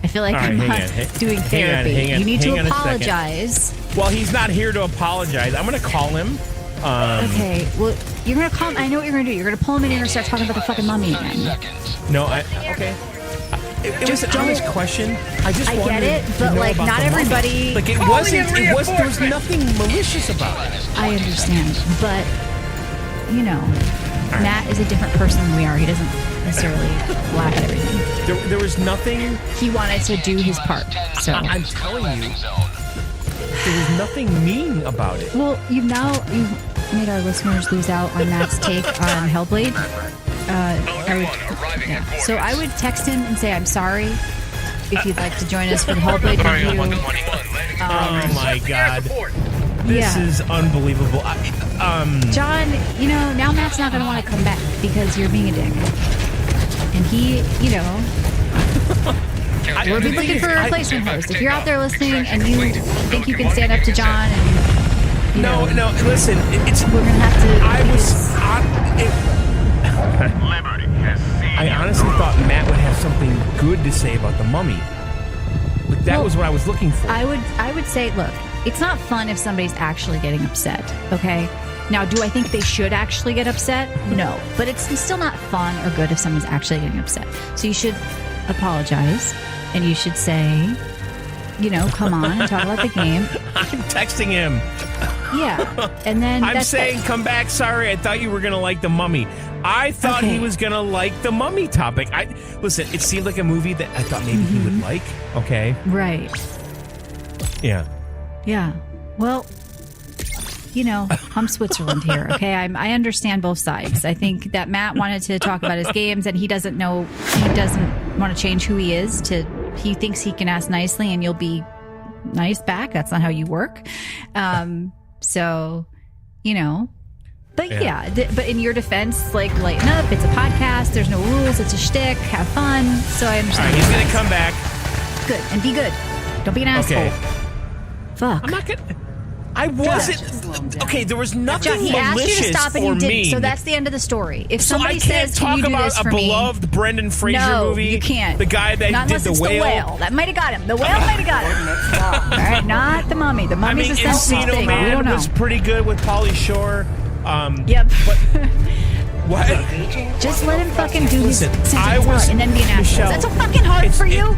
I feel like
All right,
I'm
hang
not
on,
doing therapy.
hang on,
You need
hang
to
on a second.
apologize.
Well, he's not here to apologize. I'm going to call him.
Okay, well, you're gonna call. I know what you're gonna do. You're gonna pull him in here and start talking about the fucking Mummy again.
No, okay. It was an
don't-
honest question. I just
I
wanted
get it,
to
but,
know
like,
about
not
the Mummy.
everybody-
Like it
Calling
wasn't.
in
It was. There was
reinforcements.
nothing malicious about it.
I understand, but you know, Matt is a different person than we are. He doesn't necessarily laugh at everything.
There was nothing.
He wanted to do his part. So
I'm telling you, there was nothing mean about it.
well, you've made our listeners lose out on Matt's take on Hellblade. So I would text him and say, I'm sorry if you'd like to join us for the Hellblade review.
Oh my God. This is unbelievable.
John, now Matt's not going to want to come back because you're being a dick. And he, we'll be looking for a replacement host. If you're out there listening and you think you can stand up to John and,
No, listen.
we're going to have to...
I honestly thought Matt would have something good to say about the Mummy. But that was what I was looking for.
I would say, look, it's not fun if somebody's actually getting upset, okay? Now, do I think they should actually get upset? No. But it's still not fun or good if someone's actually getting upset. So you should apologize, and you should say, come on and talk about the game.
I'm texting him.
Yeah. And then
I'm saying, come back. Sorry, I thought you were going to like the Mummy. I thought he was going to like the Mummy topic. Listen, it seemed like a movie that I thought maybe he would like. Okay.
Right.
Yeah.
Yeah. Well, I'm Switzerland here, okay? I understand both sides. I think that Matt wanted to talk about his games, and he doesn't want to change who he is. He thinks he can ask nicely, and you'll be nice back. That's not how you work. So, But but in your defense, lighten up. It's a podcast. There's no rules. It's a shtick. Have fun. So I understand.
All right, he's going to come back.
Good. And be good. Don't be an asshole.
Okay.
Fuck.
I'm not going to... I wasn't... Okay, there was nothing
John, he asked you to
malicious
stop and
or
you didn't.
mean.
So that's the end of the story. If
So
somebody
I can't
says,
talk
"Can you do
about
this
a
for me?"
beloved Brendan Fraser
No,
movie.
you can't.
The guy that
Not
did
unless
the
it's
whale.
the whale. That might have got him. The whale might have got him. All right, not the Mummy. The Mummy's a sensitive
Encino
thing. We
Man
don't know.
was pretty good with Pauly Shore.
Yep.
But what?
Just let him fucking do
Listen,
his
I
sentence
was
and then be an asshole.
Michelle,
That's so fucking hard for you.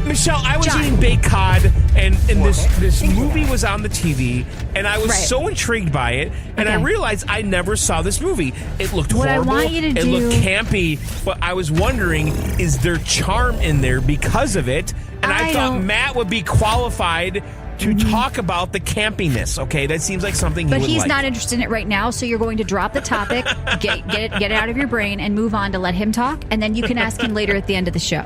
Michelle, I was
John.
eating baked cod, and this movie was on the TV, and I was so intrigued by it, and I realized I never saw this movie. It looked
What I
horrible.
want you to
it
do-
looked campy, but I was wondering, is there charm in there because of it? And I thought
don't-
Matt would be qualified to talk about the campiness. Okay, that seems like something
But
he would
he's
like.
not interested in it right now, so you're going to drop the topic, get it out of your brain, and move on to let him talk, and then you can ask him later at the end of the show.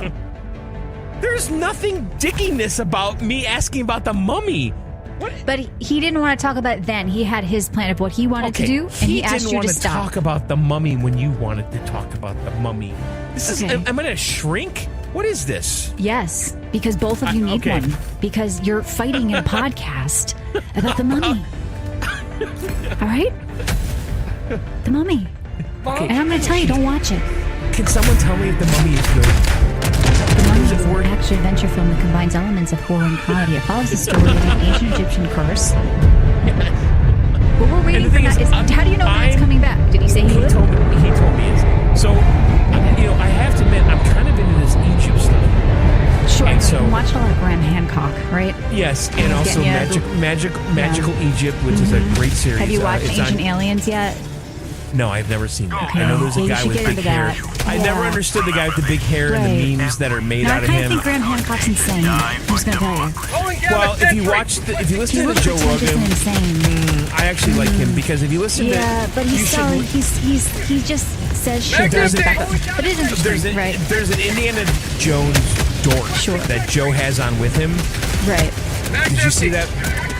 There's nothing dickiness about me asking about the Mummy.
But he didn't want to talk about it then. He had his plan of what he wanted to do, and he asked
didn't
you
want
to stop.
talk about the Mummy when you wanted to talk about the Mummy. This is. Am I going to shrink? What is this?
Yes, because both of you need
okay.
one. Because you're fighting in a podcast about the Mummy. All right? The Mummy.
Okay.
And I'm going to tell you, don't watch it.
Can someone tell me if the Mummy is good?
The Mummy is an action-adventure film that combines elements of horror and comedy. It follows the story of an ancient Egyptian curse. What we're waiting for Matt is, how do you know Matt's coming back? Did he say he would?
He told me it. So, I have to admit, I'm kind of into this Egypt stuff.
Sure.
And so,
you watched a lot of Graham Hancock, right?
Yes, and also Magical Egypt, which is a great series.
Have you watched
it's
Ancient Aliens yet?
No, I've never seen that. I know there's a
Yeah, you
guy
should
with
get
big
into
hair.
that.
I never understood the guy with the big hair and the memes that are made
No,
out
I
of
kind of
him.
think Graham Hancock's insane. I'm just going to tell you.
Well, if you listen to Joe Rogan,
insane.
I actually like him because if you listen to,
But
you
he's
should-
so he just says shit.
There's a-
But it is interesting, right?
There's an Indiana Jones dork that Joe has on with him.
Right.
Did you see that?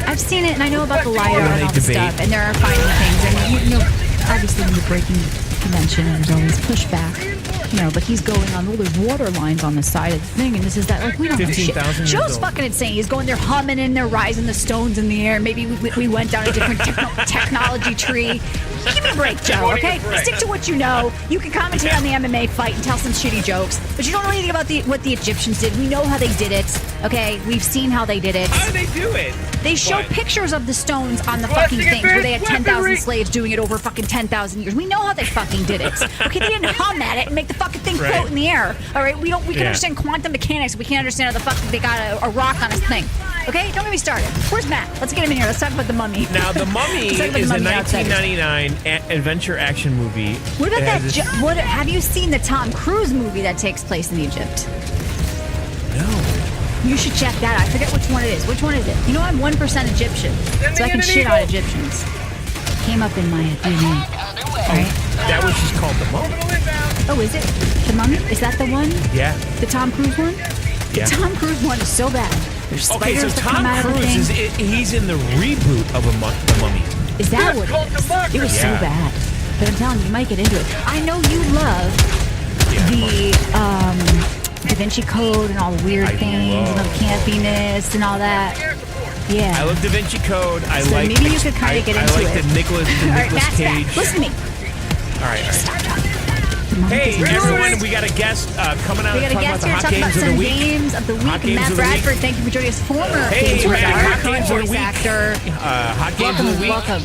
I've seen it, and I know about the LiDAR
When
and
they
all the
debate.
stuff, and there are finding things, and you know, obviously when you're breaking convention, there's always pushback. But he's going on, there's water lines on the side of the thing, and this is that. Like, we don't know shit.
15,000 years
Joe's
old.
fucking insane. He's going there humming and they're rising the stones in the air. Maybe we went down a different technology tree. Give me a break, Joe, okay? Stick to what you know. You can commentate on the MMA fight and tell some shitty jokes, but you don't know anything about what the Egyptians did. We know how they did it, okay? We've seen how they did it.
How did they do it?
They show pictures of the stones on the fucking things where they had 10,000 slaves doing it over fucking 10,000 years. We know how they fucking did it. Okay, they didn't hum at it and make the fucking thing float in the air. All right, we can understand quantum mechanics. We can't understand how the fuck they got a rock on his thing. Okay, don't get me started. Where's Matt? Let's get him in here. Let's talk about The Mummy.
Now, The Mummy
Let's talk about
is
The
a
Mummy Outsiders.
1999 adventure action movie.
What about
It
that?
has this-
What have you seen the Tom Cruise movie that takes place in Egypt?
No.
You should check that out. I forget which one it is. Which one is it? You know, I'm 1% Egyptian, so I can shit on Egyptians. Came up in my DNA. Right?
That was just called The Mummy.
Oh, is it? The Mummy? Is that the one?
Yeah.
The Tom Cruise one?
Yeah.
The Tom Cruise one is so bad. There's
Okay, so
spiders that
Tom
come out of the
Cruise
thing.
he's in the reboot of The Mummy.
Is that what it is? It was so
Yeah.
bad. But I'm telling you, you might get into it. I know you love
Yeah.
the Da Vinci Code and all the weird
I
things and the
love-
campiness and all that. Yeah.
I love Da Vinci Code. I
So
like.
maybe you could kinda get into
I like
it.
the Nicolas
all right, Matt's
Cage.
back. Listen to me.
All right.
Stop talking. The Mummy
Hey,
is amazing.
everyone, we got a guest coming out
We
to
got a
talk about
guest
the
here to
hot
talk about
games of the
some
week.
games of the week.
Hot games
Matt
of the week.
Bradford, thank you for joining us. Former
Hey,
Games
Matt,
Radar,
hot
current
games of the
voice
week.
actor.
Hot games of the week.
Welcome.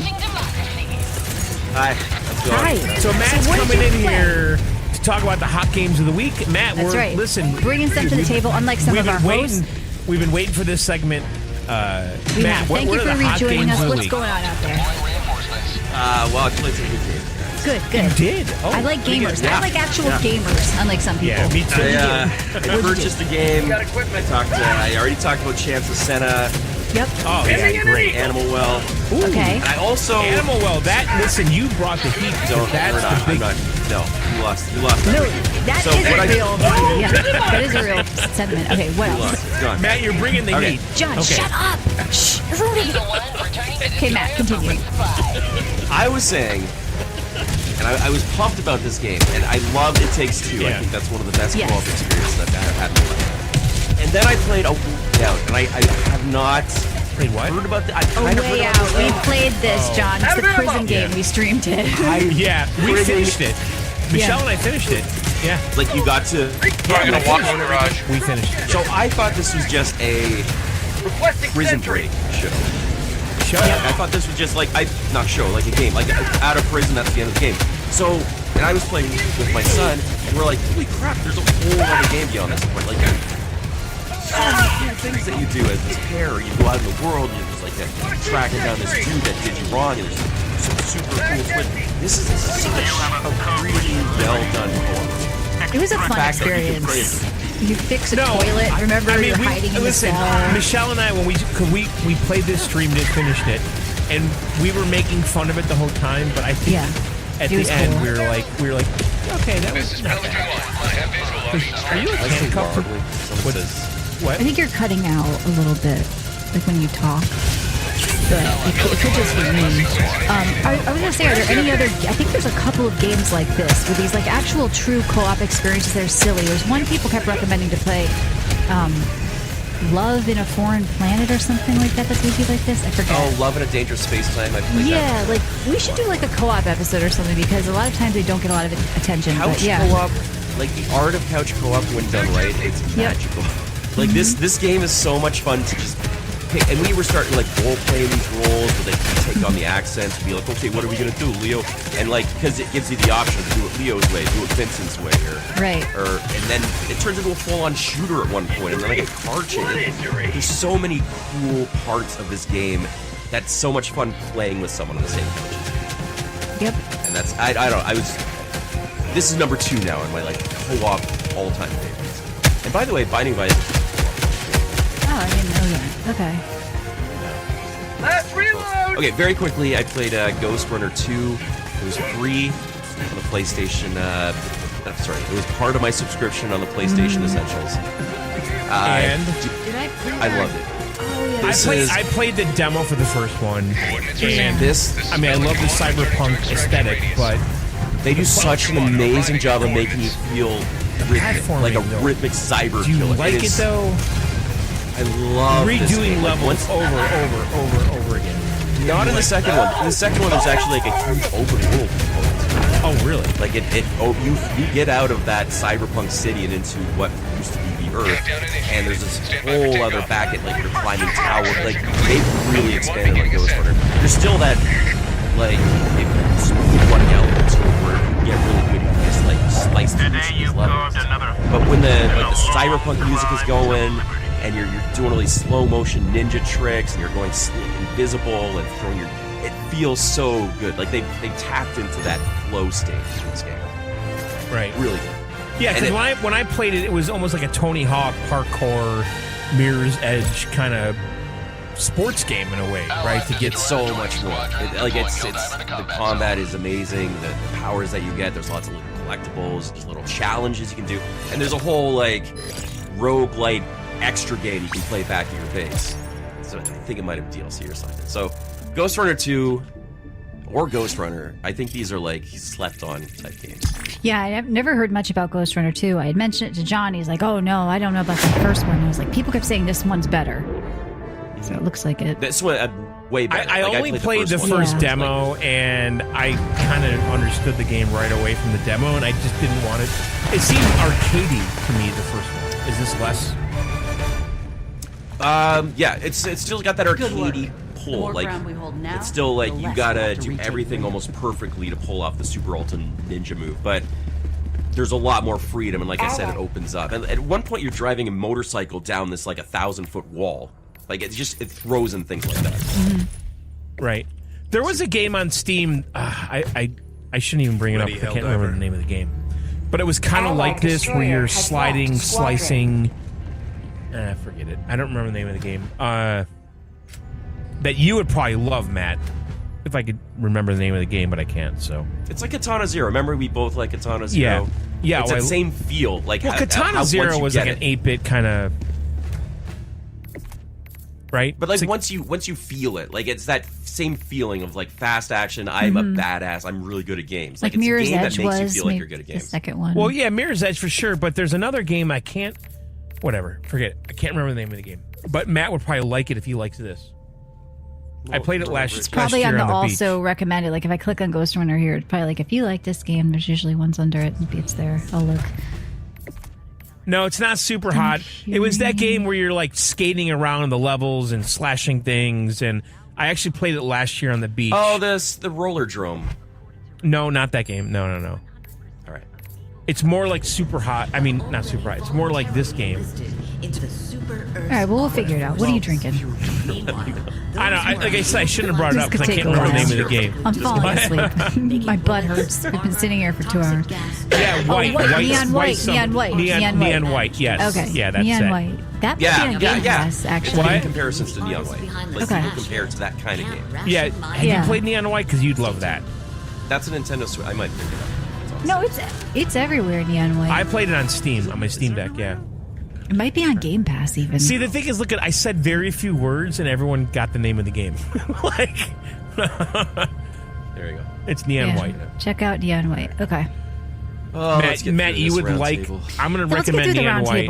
Hi. How's it going?
Hi.
So Matt's
what did
coming
you
in
play?
here to talk about the hot games of the week. Matt,
That's
we're
right.
listen,
Bringing stuff to the
we've-
table, unlike some
we've
of our
been
hosts.
We've been waiting for this segment.
We
Matt,
have.
what
Thank you
are
for
the hot
rejoining
games
us.
of the
What's
week?
going on out there?
Well, I played some good games.
Good, good.
You did? Oh,
I like
pretty good.
gamers. I like actual gamers, unlike some people.
Yeah, me too.
I purchased a game.
Got equipment.
I already talked about Champs of Senna,
Yep.
Oh, yeah, great.
Animal Well.
Okay.
And I also
Animal Well, listen, you brought the heat.
don't.
That's
we're not,
the big.
I'm not. No, you lost. You lost.
No,
that.
that
So
is
what
a
I-
real. Yeah, that is a real sentiment. Okay, what
You
else?
lost. It's gone.
Matt, you're bringing the
Okay.
heat.
John,
Okay.
shut up. Shh, you're ruining it. Okay, Matt, continue.
I was saying, and I was pumped about this game, and I love It Takes Two. I
Yeah.
think that's one of the best
Yes.
co-op experiences I've had in my life. And then I played A Way Out, and I have not
Played what?
heard about that. I
A
kind of
Way
heard about
Out.
this
We
game.
played this, John. It's the prison game. We streamed it.
Yeah, we
Friggin-
finished it. Michelle
Yeah.
and I finished it. Yeah,
Like you got to.
I'm gonna walk in the garage.
we finished it.
So I thought this was just a
Requesting
prison
sentry.
break show.
Shut up.
I thought this was just like not show, like a game, like out of prison. That's the end of the game. So, and I was playing with my son, and we're like, holy crap! There's a whole other game beyond this point. Like, so many things that you do as this pair. You go out in the world, and you're just like tracking down this dude that did you wrong, and there's some super cool twist. This is such a really well done co-op.
It was a fun
fact that you can
experience.
play
You fix a toilet. Remember,
I mean,
you're hiding in the
listen,
cell.
Michelle and I, when we played this, streamed it, finished it, and we were making fun of it the whole time. But I think
Yeah.
at
It
the
was
end
cool.
we were like, okay, that was not bad. Are you
I say
handcuffed?
Marley. Someone
What?
says.
What?
I think you're cutting out a little bit, like when you talk. But it could just be me. I was gonna say, are there any other? I think there's a couple of games like this with these like actual true co-op experiences that are silly. There's one people kept recommending to play, Love in a Foreign Planet or something like that. That's maybe like this. I forget.
Oh, Love in a Dangerous Space Time. I played
Yeah,
that.
like we should do like a co-op episode or something because a lot of times they don't get a lot of attention. But
Couch
yeah,
co-op, like the art of couch co-op when done right, it's
Yep.
magical. Like this game is so much fun to just pick. And we were starting like role playing these roles where they take on the accents and be like, okay, what are we gonna do, Leo? And like, because it gives you the option to do it Leo's way, do it Vincent's way,
right.
and then it turns into a full-on shooter at one point, and then like a car chase. There's so many cool parts of this game that's so much fun playing with someone on the same couch.
Yep.
And that's this is number 2 now in my like co-op all-time favorites. And by the way, Binding of Isaac.
Oh, I didn't know that. Okay.
Last reload.
Okay, very quickly, I played Ghost Runner 2. It was free on the PlayStation. Sorry, it was part of my subscription on the PlayStation Essentials.
And
Did I play that?
I loved it.
Oh, yeah.
This
I played the demo for the first one, and
This
I mean, I love the cyberpunk aesthetic, but
they do such an amazing job of making you feel rhythmic, like a
platforming, though.
rhythmic cyber
do you
killer.
like it
is-
though?
I love this
Redoing
game. Like,
levels
once-
over again.
Not in the second one. In the second one, there's actually like a huge open world component.
Oh, really?
Like you get out of that cyberpunk city and into what used to be the Earth, and there's this whole other back at like you're climbing towers. Like they've really expanded on Ghost Runner. There's still that like running element to it where you get really good. You can just like slice through these levels. But when the cyberpunk music is going, and you're doing all these slow motion ninja tricks, and you're going invisible and throwing your. It feels so good. Like they tapped into that flow state in this game.
Right.
Really good.
Yeah, because when I played it, it was almost like a Tony Hawk parkour, Mirror's Edge kind of sports game in a way, right? To get
so much more. The combat is amazing. The powers that you get. There's lots of little collectibles, just little challenges you can do, and there's a whole like roguelite extra game you can play back at your base. So I think it might have DLC or something. So Ghost Runner 2 or Ghost Runner, I think these are like slept on type games.
Yeah, I've never heard much about Ghost Runner 2. I had mentioned it to John. He's like, oh no, I don't know about the first one. I was like, people kept saying this one's better. So it looks like it.
This one, way better.
I only played the first demo, and I kind of understood the game right away from the demo, and I just didn't want it. It seemed arcadey to me, the first one. Is this less?
Yeah, it's still got that arcadey pull. Like, it's still like you gotta do everything almost perfectly to pull off the super ultimate ninja move, but there's a lot more freedom, and like I said, it opens up. And at one point, you're driving a motorcycle down this like 1,000-foot wall. Like it throws in things like that.
Mm-hmm.
Right. There was a game on Steam. I shouldn't even bring it up. I can't remember the name of the game. But it was kind of like this, where you're sliding, slicing. Forget it. I don't remember the name of the game. That you would probably love, Matt, if I could remember the name of the game, but I can't. So
it's like Katana Zero. Remember, we both like Katana Zero.
Yeah.
It's that same feel. Like
Katana Zero was like an 8-bit kind of. Right,
but like once you feel it, like it's that same feeling of like fast action. I'm a badass. I'm really good at games.
Like
it's
Mirror's
a game
Edge
that makes you
was
feel like you're good at games.
The second one.
Well, yeah, Mirror's Edge for sure. But there's another game I can't. Whatever, forget it. I can't remember the name of the game. But Matt would probably like it if he likes this. I played it last year.
It's probably on the also
beach.
Recommended. Like if I click on Ghost Runner here, it's probably like if you like this game, there's usually ones under it. Maybe it's there. I'll look.
No, it's not super hot. It was that game where you're like skating around the levels and slashing things, and I actually played it last year on the beach.
Oh, the roller drome.
No, not that game. No.
All right.
It's more like super hot. I mean, not super hot. It's more like this game.
All right, well, we'll figure it out. What are you drinking?
I know. Like I said, I shouldn't have brought it up because I can't remember the name of the game.
I'm falling asleep. My butt hurts. I've been sitting here for 2 hours.
Yeah, white.
Neon white.
Neon white, yes.
Okay.
Yeah, that's
Neon
it.
white. That might be on Game Pass, actually.
What? Comparisons to Neon White. Like
Okay.
people compare it to that kind of game.
Yeah. Have you played Neon White? Because you'd love that.
That's a Nintendo Switch. I might pick it up.
No, it's everywhere, Neon white.
I played it on Steam, on my Steam Deck, yeah.
It might be on Game Pass, even.
See, the thing is, look, I said very few words, and everyone got the name of the game. Like,
there you go.
It's Neon White.
Check out Neon White. Okay.
Oh,
Matt, you would like.
table.
I'm going to
Let's get
recommend
through the
Neon
round
White.
table.